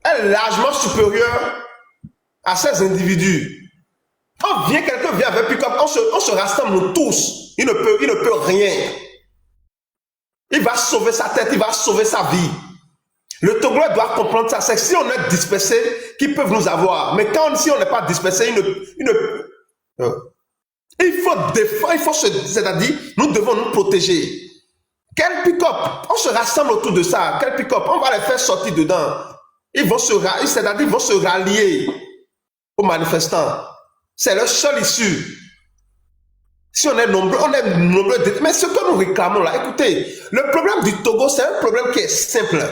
est largement supérieur à ces individus. Quand quelqu'un vient avec pick-up, on se rassemble nous tous. Il ne peut rien. Il va sauver sa tête, il va sauver sa vie. Le Togolais doit comprendre ça. C'est que si on est dispersé, qu'ils peuvent nous avoir. Mais si on n'est pas dispersé, il faut défendre, c'est-à-dire, nous devons nous protéger. Quel pick-up? On se rassemble autour de ça. Quel pick-up? On va les faire sortir dedans. Ils vont se rallier aux manifestants. C'est leur seule issue. Si on est nombreux, Mais ce que nous réclamons là, écoutez, le problème du Togo, c'est un problème qui est simple.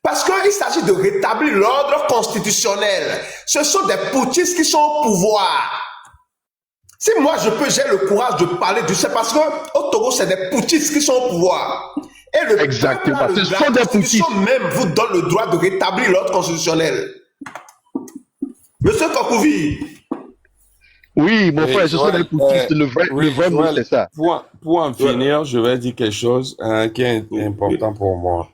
Parce qu'il s'agit de rétablir l'ordre constitutionnel. Ce sont des putschistes qui sont au pouvoir. Si moi j'ai le courage de parler du c'est parce qu'au Togo, c'est des putschistes qui sont au pouvoir. Et le Exactement. peuple, Ce la sont des Constitution même vous donne le droit de rétablir l'ordre constitutionnel. Monsieur Kokouvi. Oui, mon Et frère, ce sont des putschistes. Le vrai mot, Joël, c'est ça. pour en finir, je vais dire quelque chose qui est important pour moi.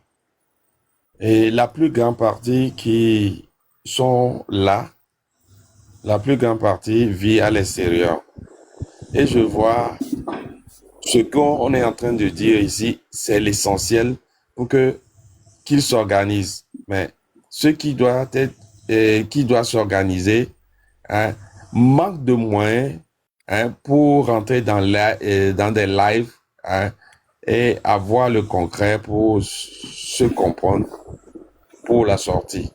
Et la plus grande partie qui sont là, la plus grande partie vit à l'extérieur. Et je vois ce qu'on est en train de dire ici, c'est l'essentiel pour qu'ils s'organisent. Mais ce qui doit s'organiser, hein, manque de moyens pour rentrer dans des lives et avoir le concret pour se comprendre pour la sortie.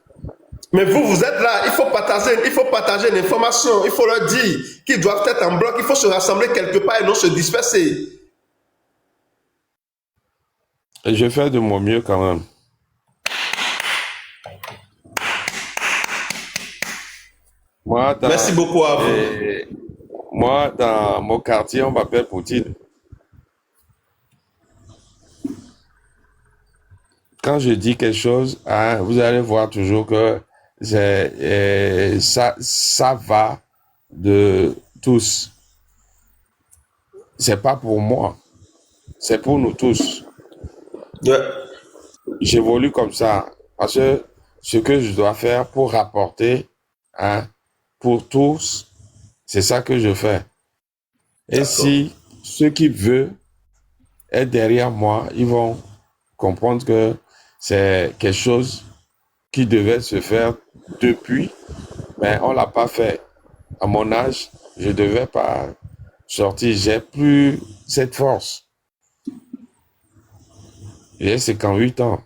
Mais vous êtes là, il faut partager l'information, il faut leur dire qu'ils doivent être en bloc, il faut se rassembler quelque part et non se disperser. Et je fais de mon mieux quand même. Merci beaucoup à vous. Moi, dans mon quartier, on m'appelle Poutine. Quand je dis quelque chose, vous allez voir toujours que ça va de tous. C'est pas pour moi, c'est pour nous tous. J'évolue comme ça parce que ce que je dois faire pour rapporter pour tous, c'est ça que je fais. Et si ceux qui veulent être derrière moi, ils vont comprendre que c'est quelque chose qui devait se faire depuis, mais on ne l'a pas fait. À mon âge, je ne devais pas sortir. J'ai plus cette force. J'ai 58 ans.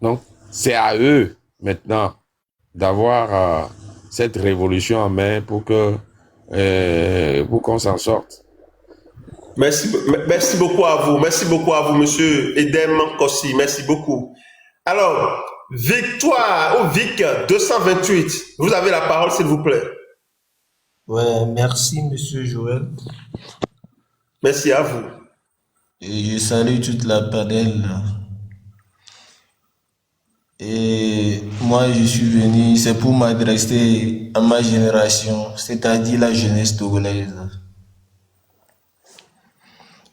Donc, c'est à eux maintenant d'avoir cette révolution en main pour qu'on s'en sorte. Merci beaucoup à vous. Merci beaucoup à vous, monsieur Edem Kossi. Merci beaucoup. Alors, Victoire au Vic 228. Vous avez la parole, s'il vous plaît. Ouais, merci, monsieur Joël. Merci à vous. Et je salue toute la panel. Et moi, je suis venu, c'est pour m'adresser à ma génération, c'est-à-dire la jeunesse togolaise.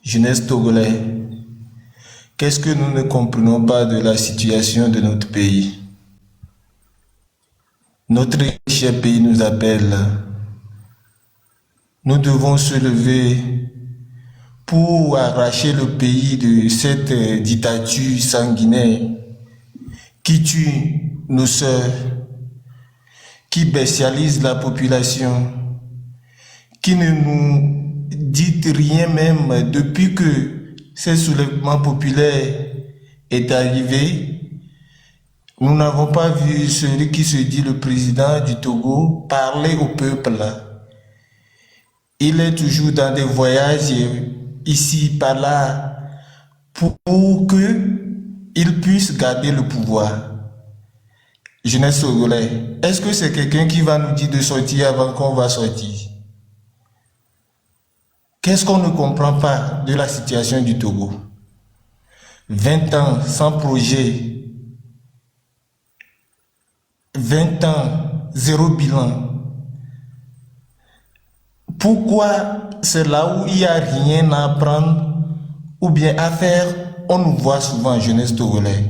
Jeunesse togolaise, qu'est-ce que nous ne comprenons pas de la situation de notre pays? Notre cher pays nous appelle. Nous devons se lever pour arracher le pays de cette dictature sanguinaire qui tue nos sœurs, qui bestialise la population, qui ne nous dit rien même depuis que ce soulèvement populaire est arrivé. Nous n'avons pas vu celui qui se dit le président du Togo parler au peuple. Il est toujours dans des voyages ici, par là, pour qu'il puisse garder le pouvoir. jeunesse togolais, est-ce que c'est quelqu'un qui va nous dire de sortir avant qu'on va sortir? Qu'est-ce qu'on ne comprend pas de la situation du Togo? 20 ans sans projet, 20 ans, zéro bilan. Pourquoi c'est là où il n'y a rien à apprendre ou bien à faire, on nous voit souvent jeunesse togolais?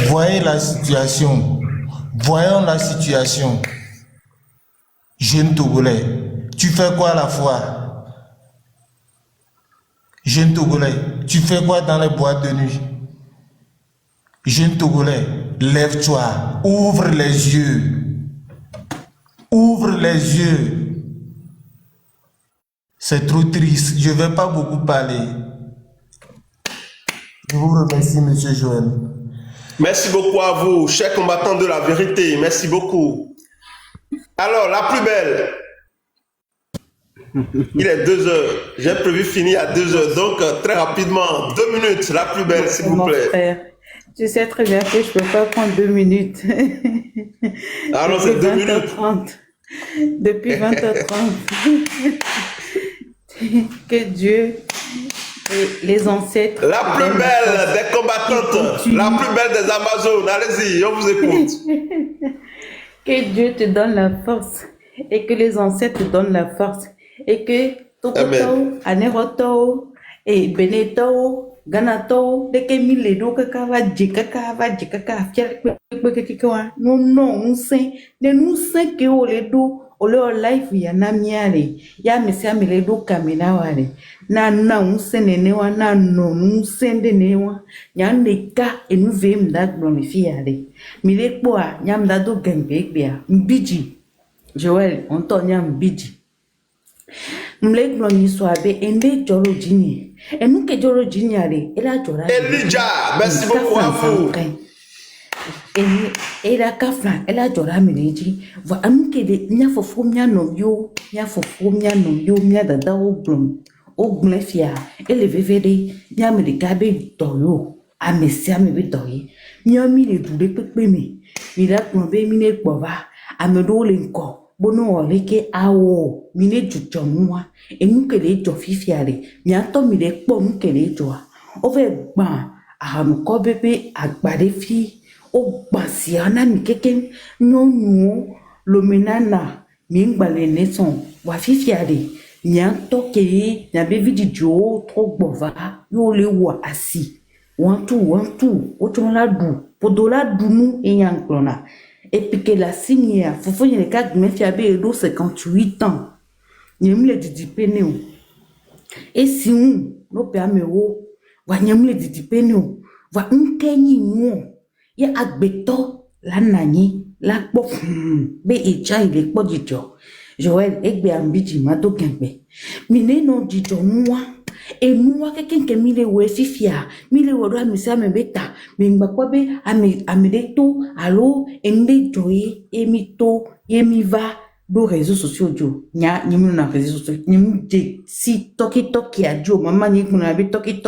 Voyez la situation, voyons la situation. Jeune Togolais, tu fais quoi à la fois? Jeune Togolais, tu fais quoi dans les boîtes de nuit? Jeune Togolais, lève-toi, ouvre les yeux. Ouvre les yeux. C'est trop triste, je ne vais pas beaucoup parler. Je vous remercie, Monsieur Joël. Merci beaucoup à vous, chers combattants de la vérité. Merci beaucoup. Alors, la plus belle. Il est 2 heures. J'ai prévu finir à 2 heures. Donc, très rapidement, 2 minutes. La plus belle, s'il vous plaît. Frère, tu sais très bien que je ne peux pas prendre 2 minutes. Alors, c'est 2 minutes. 20h30. Depuis 20h30. Que Dieu et les ancêtres. La plus belle des combattantes. La plus belle des Amazones. Allez-y, on vous écoute. Que Dieu te donne la force et que les ancêtres te donnent la force et que Tokoto, Aneroto et Beneto, Ganato, de que mille do kakava jikaka fier kwekwa non on sait de nous sait que o le do o le life ya namiare ya mesia mele do kamina wale na on sait ne wa na no on sait de ne wa nyande ka e nous vem da glorifiare mile poa nyam da do gembe bia mbiji Joël on to nyam mbiji mle gloni soabe ende joro jini et nous que joro jini ale ela jora Elijah, merci beaucoup à vous. Et la kafla ela jora mileji va anuke de nya fofo mia no yo mia dada o glon fia ele vevede nya me de gabe toyo amesi ame be toyi nya mi le dure pepe mi la plombe mi ne gbova amedo le nko bono oleke awo mi ne jujo nwa enuke le jo fifiare mi ato mi le po mu kele jo o fe gba ko bebe agbare fi o gbasi ana mi keken nyonu lomenana mi ngbale neson wa fifiare mi ato ke na be vidio tro gbova yo le wa asi one two o ton la du podola dunu e yanklona et puis que la signe fofo yele ka gme fiabe edo 58 ans nyemle didi peneo et si un no pe amewo wa nyemle didi peneo wa nkenyi nu ya agbeto la nani la po be eja ile po dijo Joël egbe ambiji mado kembe mine no dijo nwa et moi quelqu'un qui mille we fifia mille we do amisa me beta me ngba be amedeto allo ende joye emito yemiva do réseaux sociaux jo nya nyimu na réseaux sociaux nyimu de si toki a jo maman ni kuna be toki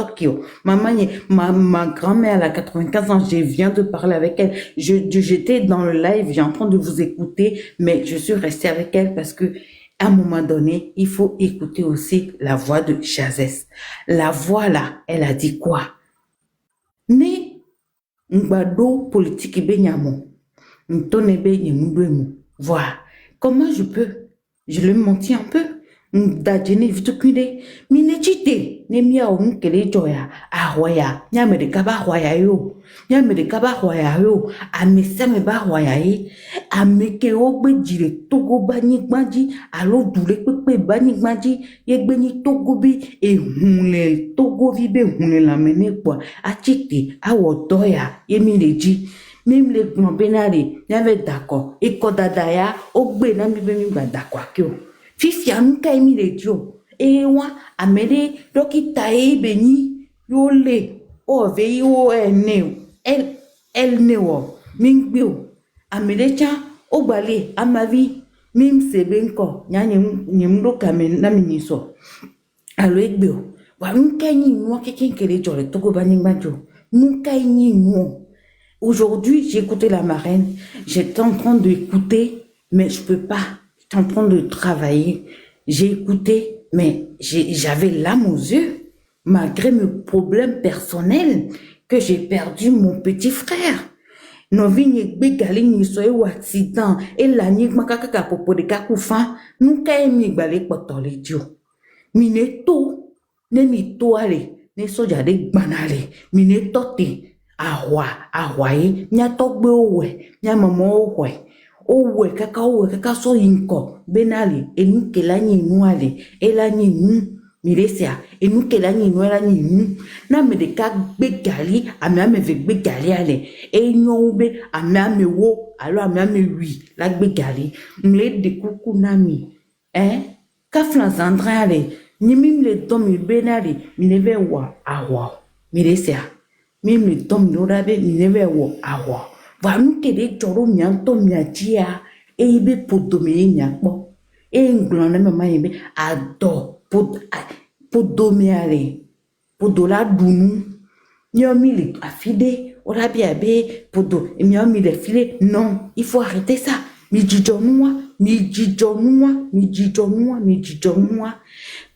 maman ni ma grand-mère elle a 95 ans je viens de parler avec elle j'étais dans le live j'ai en train de vous écouter mais je suis restée avec elle parce que à un moment donné, il faut écouter aussi la voix de Chazès. La voix là, elle a dit quoi? Ne ngbado politique benyamo, ntone benyamudwemo. Voilà. Comment je peux? Je le mentis un peu. Ndajene vitukunde. Minechite. Nemia onkele joya. Ahoya. Nyame de kaba hoya yo. Nyame de kaba hoya yo. Ameseme ba hoya ye. Ameke ogbe jire togo bani gbaji. Alo dule pepe bani gbaji. Yegbe ni togo bi. E hunle togo vibe hunle la mene kwa. Achite. Awo doya. Yemi leji. Même les plans benari. Nyame d'accord. E kodadaya. Ogbe na mibe mimba d'accord kyo. Fifi anuka emi le dio e wa amede dokita e beni yo le o ve yo ene el ne wo mingbe o amede cha o gbale amavi mim sebe nko nyanye nyem do kamen na miniso alo egbe o Wa nunca ni moi quelqu'un qui est le Togo baningbajo. Nunca ni moi. Aujourd'hui, j'ai écouté la marraine. J'étais en train d'écouter, mais je peux pas. J'étais en train de travailler. J'ai écouté, mais j'avais l'âme aux yeux, malgré mes problèmes personnels, que j'ai perdu mon petit frère. Novi ni gbe gali ni so e accident et la ni makaka ka popo de kakufa nunca emi gbale potole dio. Mine to ne mi to ale ne soja de gbanale mine tote ahwa yi nya togbe owe nya mama owe kaka so yinko benale enuke la ni nu ale e la ni nu miresia enuke la ni nu la ni nu na me de ka gbe gali ame ve gbe gali ale e nyon be ame wo alo ame wi la gbe gali mle de kuku nami ka flanzandra ale ni mim le domi benale mi neve wa awa miresia mim le domi lorabe mi neve wa awa va nuke de choro mianto miachia e ibe podomi nyakpo e nglona mama ibe ado podomiale podola dunu nyomi le afide ora bien be podo nyomi le file non il faut arrêter ça mi jijonwa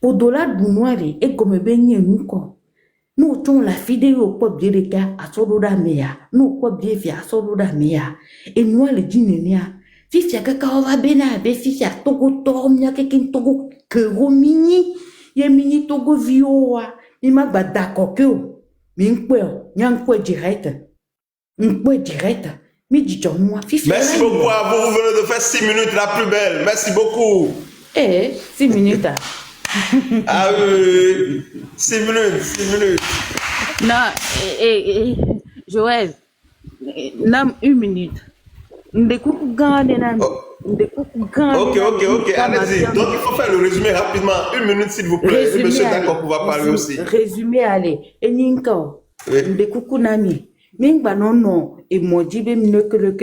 podola dunu ale e comme benye nuko no ton la fide yo po bieleka asoroda meya no po biefia asoroda meya e no le jinenia fifia kaka ova bena be fifia togo tormia kekin togo keromini ye mini togo vioa mi magba d'accord que mi nkwe nyankwe direct mi dijo moi fifia. Merci beaucoup à vous, vous venez de faire 6 minutes la plus belle. Merci beaucoup. 6 minutes. Ah oui, 6 minutes. Non, Joël, nam 1 minute. Ndekuku gande na Ok, allez-y. Donc il faut faire le résumé rapidement. 1 minute s'il vous plaît. Et monsieur D'accord va parler aussi. Résumé, allez. Eninko, ndekuku nami. Mingba non, et mojibe minokele.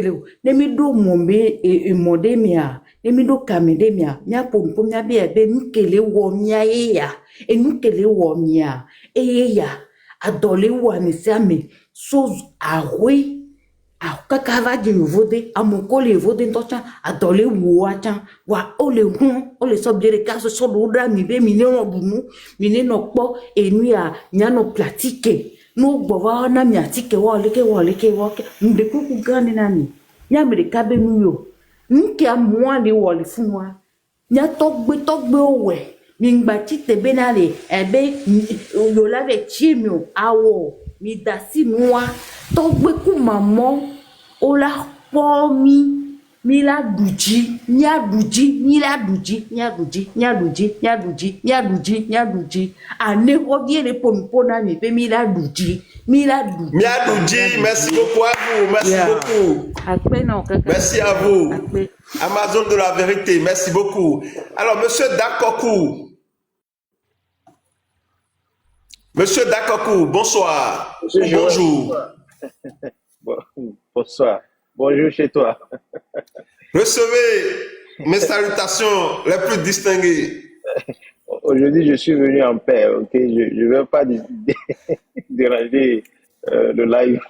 Nemido mombe et modemia. Nemido kamedemia. Mia pom mia bebe nukele wo mia eya. E nukele wo mia. Eya. Adole wa nisame. Chose awe. Kaka va di vode. Amoko le vode ntocha. Adole wo achan. Wa ole ole sobjere kaso sodura mi be mine no bunu. Mine no po. E nuya. Nyano platike. No bova na mi atike waleke ndekuku gani nani nya mi de kabe nu yo nke amwa le wole funwa nya togbe owe mi ngba tite benale ebe yo la ve chimio awo mi dasi nuwa togbe ku mamo ola po mi la duji ane rodie pona mi pe mi la duji merci beaucoup à vous, merci beaucoup. Merci à vous. Amazon de la vérité, merci beaucoup. Alors monsieur Dakoku, bonsoir. Bonjour. Bonsoir. Bonjour chez toi. Recevez mes salutations les plus distinguées. Aujourd'hui, je suis venu en paix, ok? Je ne veux pas déranger le live.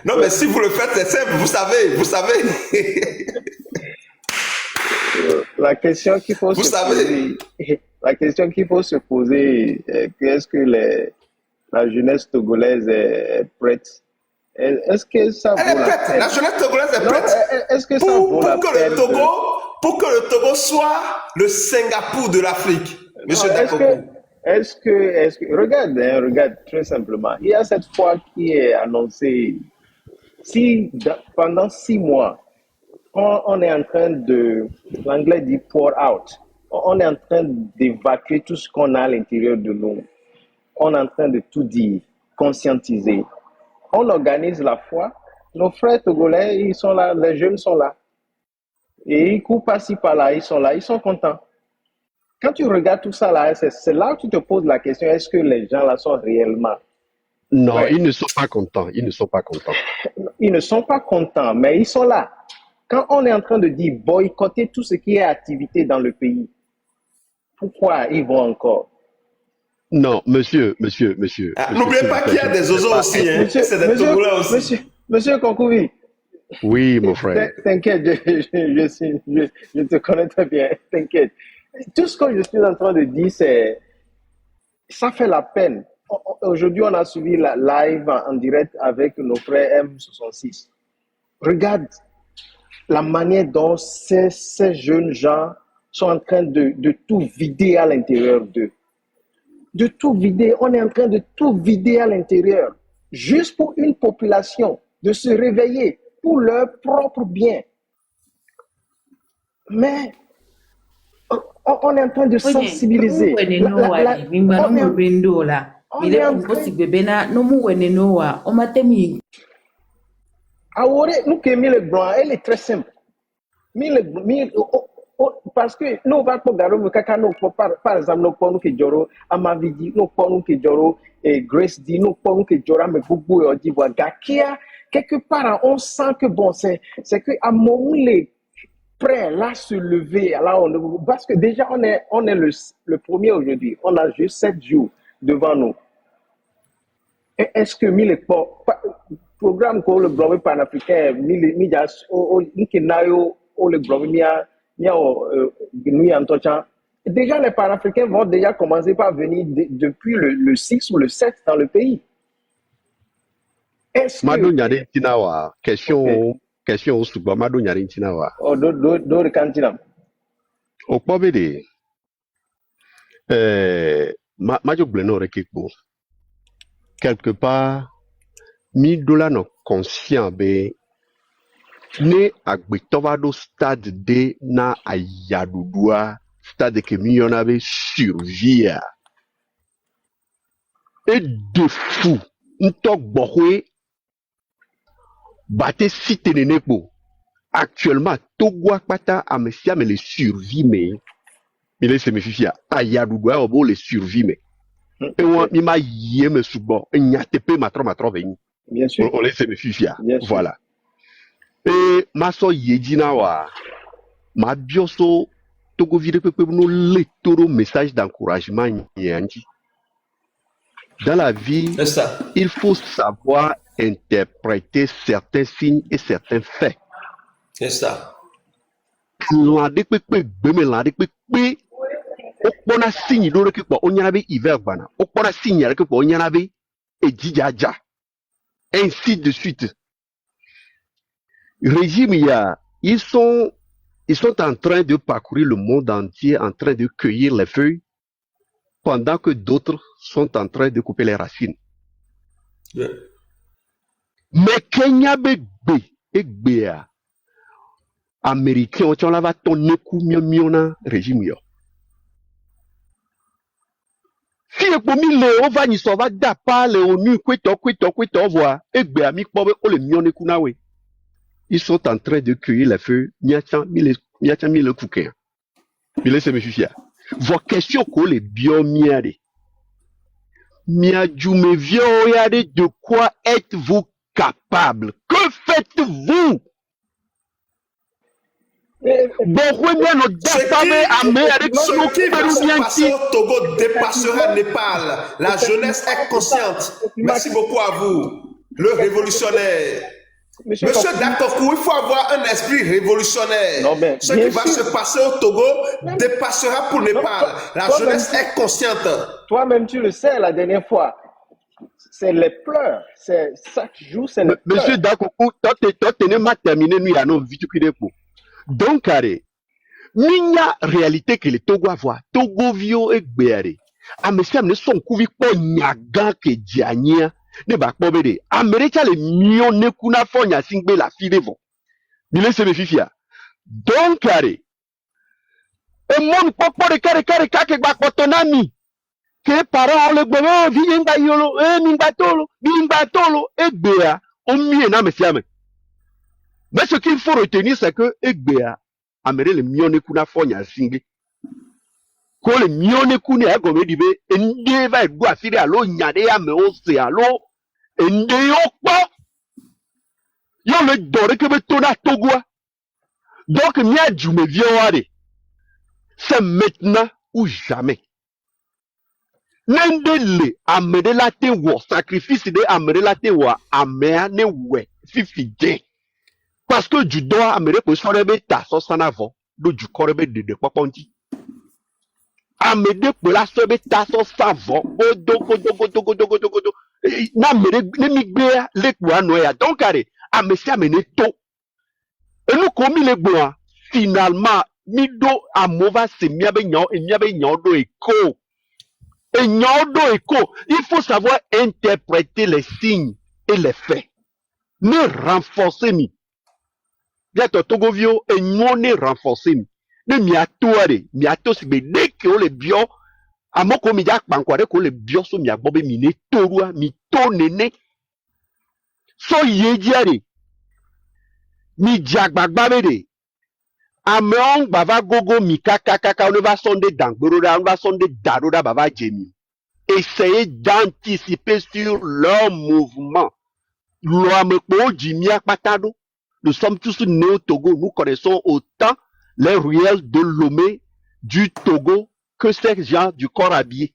Non, mais si vous le faites, c'est simple, vous savez. La question qu'il faut se poser, est-ce que la jeunesse togolaise est prête? Est-ce que ça vaut la peine? La jeunesse togolaise est prête. Est-ce que ça vaut la peine pour que le Togo soit le Singapour de l'Afrique, monsieur Dakoku? Est-ce que regarde très simplement. Il y a cette fois qui est annoncée. Si pendant 6 mois, on est en train l'anglais dit pour out, on est en train d'évacuer tout ce qu'on a à l'intérieur de nous. On est en train de tout dire, conscientiser. On organise la foi. Nos frères togolais, ils sont là, les jeunes sont là. Et ils courent par-ci, par-là, ils sont là, ils sont contents. Quand tu regardes tout ça là, c'est là où tu te poses la question, est-ce que les gens là sont réellement... Non, ils ne sont pas contents, Ils ne sont pas contents, mais ils sont là. Quand on est en train de dire boycotter tout ce qui est activité dans le pays, pourquoi ils vont encore? Non, monsieur, N'oubliez s'il pas vous qu'il y plaît, a je ne des voudrais oiseaux pas aussi, être... hein. C'est des Togolais aussi. Monsieur Konkouvi, Oui, mon frère. t'inquiète, je te connais très bien, t'inquiète. Tout ce que je suis en train de dire, c'est, ça fait la peine. Aujourd'hui, on a suivi la live en direct avec nos frères M66. Regarde la manière dont ces jeunes gens sont en train de tout vider à l'intérieur d'eux. De tout vider, on est en train de tout vider à l'intérieur, juste pour une population, de se réveiller pour leur propre bien. Mais on est en train de sensibiliser. On est en train... Ahora, nous qui mis le blanc, elle est très simple. Parce que nous va pas garder le caca, par exemple, nous pas nous qui joro, Amavidi, nous pas nous qui joro, et Grace dit, nous pas nous qui joro, mais beaucoup on dit voilà, Gakia, quelque part, on sent que bon, c'est que à moment les prêts là se lever, là parce que déjà on est le premier aujourd'hui, on a juste 7 jours devant nous. Et est-ce que mille programme que le bloc panafricain, mille le bloc déjà les panafricains vont déjà commencer par venir depuis le 6 ou le 7 dans le pays. Est-ce Madou Nyari Tinawa, question au Souba, Madou Nyari Tinawa. Oh, do cantina. Au Pobede, Majo Bleno Rekiko, quelque part, $1000 no conscient be, ne agbetovado stade de na ayadudua, stade que millionnaire be survia. Et de fou, n'tok bohwe, bate site nenepo. Actuellement, Togo Akpata a messia me le survie me. Il est semififia. Ayadudua obo le survie me. Et moi, mi ma yé me subo. Et nyatepe matro veni. Bien sûr. On les semififia. Voilà. Et ma so yedina wa. Ma bioso Togo vide pepe no le toro message d'encouragement nyanji. Dans la vie, il faut savoir interpréter certains signes et certains faits. C'est ça. Lande pepe beme lande pepe. Okpona signe do reke po onyanabe hiver bana. Okpona signe reke po onyanabe ejijaja. Ainsi de suite. Régime ya, ils sont en train de parcourir le monde entier, en train de cueillir les feuilles, pendant que d'autres sont en train de couper les racines. Yeah. Mais Kenya bebe egbea Américain on la va tonner coup miona régime yo. Si le pomi le on va ni so va dapa le onu kweto voix egbea mi pobe o le mione kunawe. Ils sont en train de cueillir les feuilles miacha mi le kuken. Mi le semifia. Vos questions ko le bio miade. Miadjume vioyade, de quoi êtes-vous capable? Que faites-vous? Ce qui va se passer au Togo dépassera Népal. La jeunesse est consciente. Merci beaucoup à vous, le révolutionnaire. Monsieur Dakokou, il faut avoir un esprit révolutionnaire. Non, ce qui va se passer au Togo dépassera pour Népal. La jeunesse est consciente. Toi-même, tu le sais, la dernière fois, c'est les pleurs. C'est chaque jour, c'est les pleurs. Monsieur Dakokou, toi, tu n'es pas terminé, nous, il y a nos vies. Donc, carré, il y a réalité que le Togo voit. Togo vio et béaré. Ah, mais ça, ne sont couvis pas nyagan que diania. Ne ba pobede. Américain les millions ne kuna fonya singbe la fille vont. Mille se me fifia. Donc, carré. Et mon popo de carré kake ba kotonami. Que parents le gboro vinga yolo, minga tolo, et béa, on mieux na messiame. Mais ce qu'il faut retenir, c'est que Egbea amène les millions de kuna fonya singé. Quand les millions de kuna a gommé dibe, et n'y va être guaffiré à l'eau, n'y a rien, mais on sait à l'eau, et n'y a pas. Yon le doré que me tourne à Togo. Donc, n'y a du me violé. C'est maintenant ou jamais. Nendele amede la te wo sacrifice de amede la te wo amea ne we fifi je. Parce que du doigt amede po sorebe ta so sanavo do du korebe de poponti. Amede po la sorebe ta so savo odo na amede ne migbe le kwa no ya donc are amesi amene to. Et nous commis les bois finalement mido amova se miabe nyaw do eko. Et nyodo eko, il faut savoir interpréter les signes et les faits. Ne renforcer mi. Bientôt Togovio et ne renforcer mi. Ne miato si be dès que le bio amoko mi jak bankware ko le bio so mi agbobe mi ne torua mi to nene. So yejiare. Mi jagbagbabe de. Ameon bava gogo mi kaka on va sonder dangboroda, on va sonder daroda bava jemi. Essayez d'anticiper sur leur mouvement. Nous sommes tous nés au Togo, nous connaissons autant les ruelles de Lomé du Togo que ces gens du corps habillé.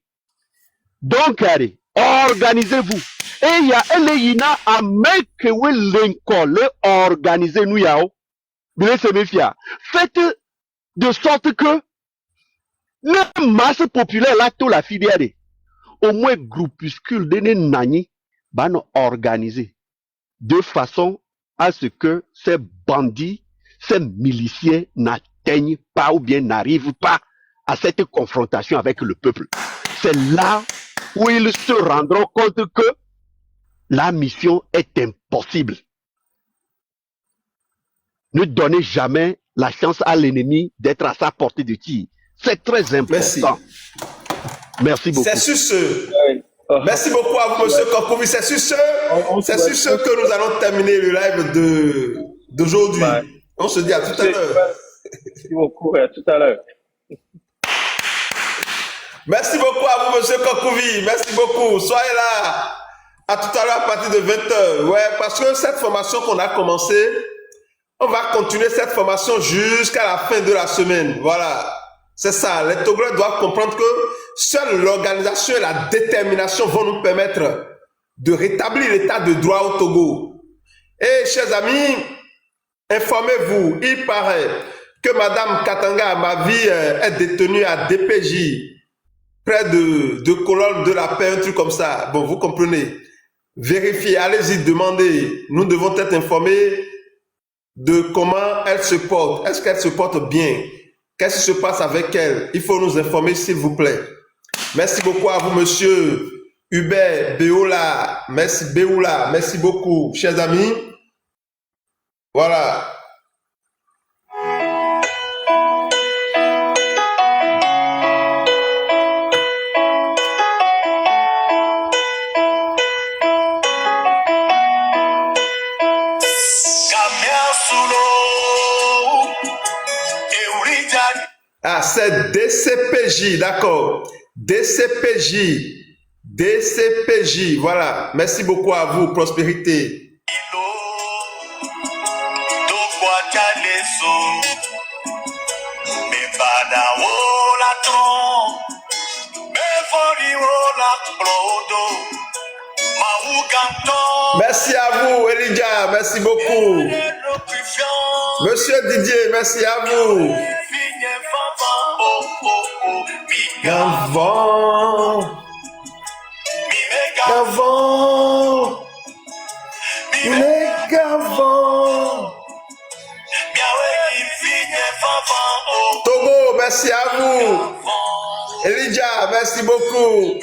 Donc, allez, organisez-vous. Et il y a Eleina à Mekewe Lenko, le organisez-nous yao. Faites de sorte que la masse populaire, là, tout la filière, au moins groupuscule de nani, va nous organiser de façon à ce que ces bandits, ces miliciens n'atteignent pas ou bien n'arrivent pas à cette confrontation avec le peuple. C'est là où ils se rendront compte que la mission est impossible. Ne donnez jamais la chance à l'ennemi d'être à sa portée de tir. C'est très important. Merci beaucoup. C'est sur ce. Merci beaucoup à vous, monsieur Kokovi. C'est sur ce que nous allons terminer le live d'aujourd'hui. On se dit à tout à l'heure. Merci beaucoup, à tout à l'heure. Merci beaucoup à vous, monsieur Kokovi. Merci beaucoup. Soyez là à tout à l'heure à partir de 20h. Ouais, parce que cette formation qu'on a commencée, on va continuer cette formation jusqu'à la fin de la semaine. Voilà. C'est ça. Les Togolais doivent comprendre que seule l'organisation et la détermination vont nous permettre de rétablir l'état de droit au Togo. Et chers amis, informez-vous, il paraît que Madame Katanga, ma vie, est détenue à DPJ, près de Colonne de la Paix, un truc comme ça. Bon, vous comprenez. Vérifiez, allez-y, demandez. Nous devons être informés de comment elle se porte. Est-ce qu'elle se porte bien? Qu'est-ce qui se passe avec elle? Il faut nous informer, s'il vous plaît. Merci beaucoup à vous, monsieur Hubert Béoula. Merci, Béoula. Merci beaucoup, chers amis. Voilà. Ah, c'est DCPJ, d'accord. DCPJ, voilà. Merci beaucoup à vous, prospérité. Merci à vous, Elijah, merci beaucoup. Monsieur Didier, merci à vous. Gavon. Togo, merci à vous. Elijah, merci beaucoup.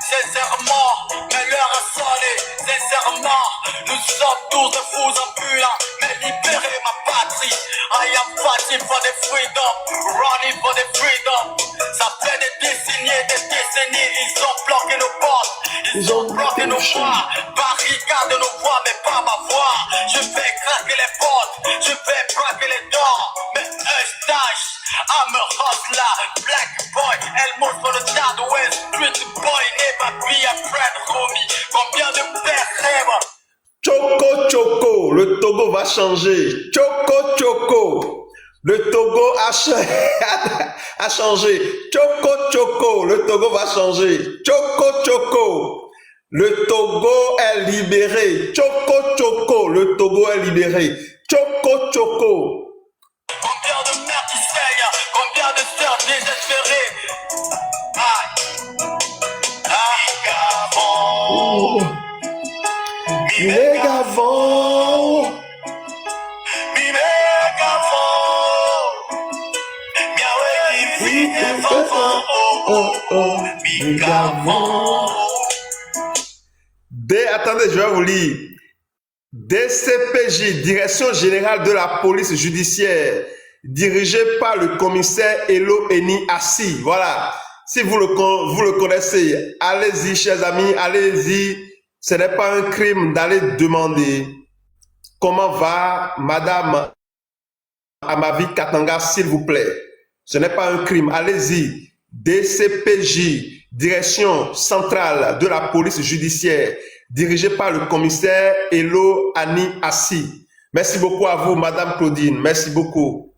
Sincèrement, mais l'heure a sonné. Sincèrement, nous sommes tous de fous ambulants. Mais libérer ma patrie. I am fighting for the freedom, running for the freedom. Ça fait des décennies, ils ont bloqué nos portes. Ils ont bloqué nos voies, barricade nos voies, mais pas ma voix. Je vais craquer les portes, je vais braquer les dents. Mais un stage, I'm a hustler, black boy, elle monte sur le Southwest, street boy, never be a friend, homie. Combien de pères rêvent? Choco Choco, le Togo va changer. Choco Choco, le Togo a changé. Choco Choco, le Togo va changer. Choco Choco, le Togo est libéré. Choco Choco, le Togo est libéré. Choco Choco. Combien de mères qui saignent, combien de sœurs désespérées. Mégavon. Attendez, je vais vous lire. DCPJ, Direction Générale de la Police Judiciaire, dirigée par le commissaire Elo Eni Assi. Voilà. Si vous le connaissez, allez-y, chers amis, allez-y. Ce n'est pas un crime d'aller demander comment va Madame Amavi Katanga, s'il vous plaît. Ce n'est pas un crime. Allez-y. DCPJ, Direction Centrale de la Police Judiciaire, dirigée par le commissaire Elo Ani Assi. Merci beaucoup à vous, Madame Claudine. Merci beaucoup.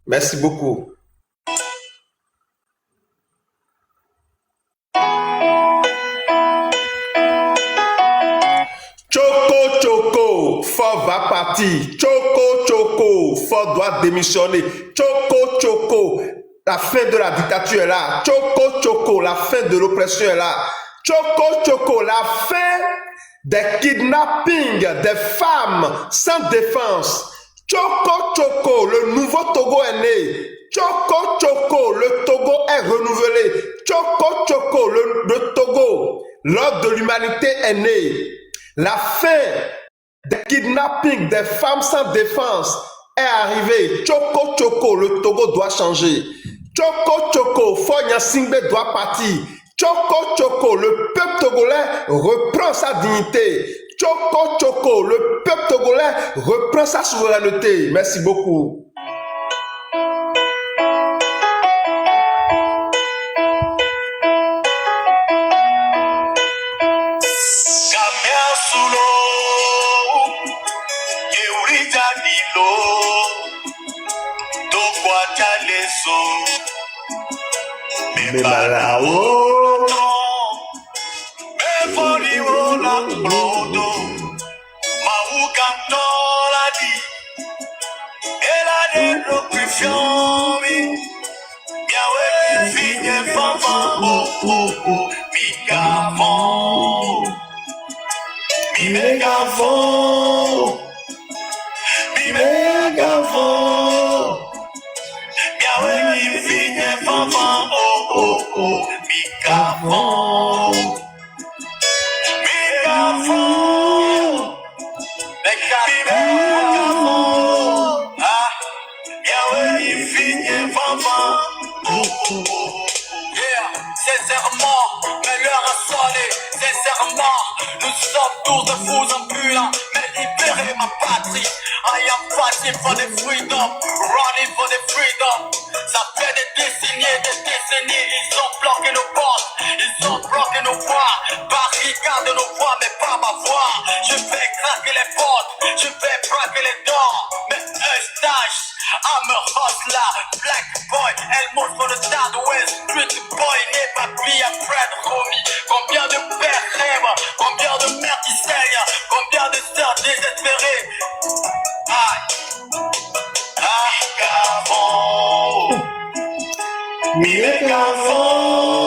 Merci beaucoup. Choco Choco, Ford va partir. Choco Choco, Ford doit démissionner. Choco Choco, la fin de la dictature est là. Choco Choco, la fin de l'oppression est là. Choco Choco, la fin des kidnappings des femmes sans défense. Choco Choco, le nouveau Togo est né. Choco Choco, le Togo est renouvelé. Choco Choco, le Togo, l'ordre de l'humanité est né. La fin des kidnappings des femmes sans défense est arrivée. Choco Choco, le Togo doit changer. Choco Choco, Fonya Singbe doit partir. Choco Choco, le peuple togolais reprend sa dignité. Choco Choco, le peuple togolais reprend sa souveraineté. Merci beaucoup. Sincèrement, mais l'heure a sonné. Sincèrement, nous sommes tous de fous ambulants. Mais libérer ma patrie. I am fighting for the freedom, running for the freedom. Ça fait des décennies, ils ont bloqué nos portes, ils ont bloqué nos voies, barricade nos voies, mais pas ma voix. Je vais craquer les portes, je vais braquer les dents. Mais un stage, I'm a hustler, black boy, elle montre le stade West Street boy, n'est pas bien Fred Romy. Combien de pères rêvent, combien de mères qui saignent, combien de sœurs désespérées. Mégavon.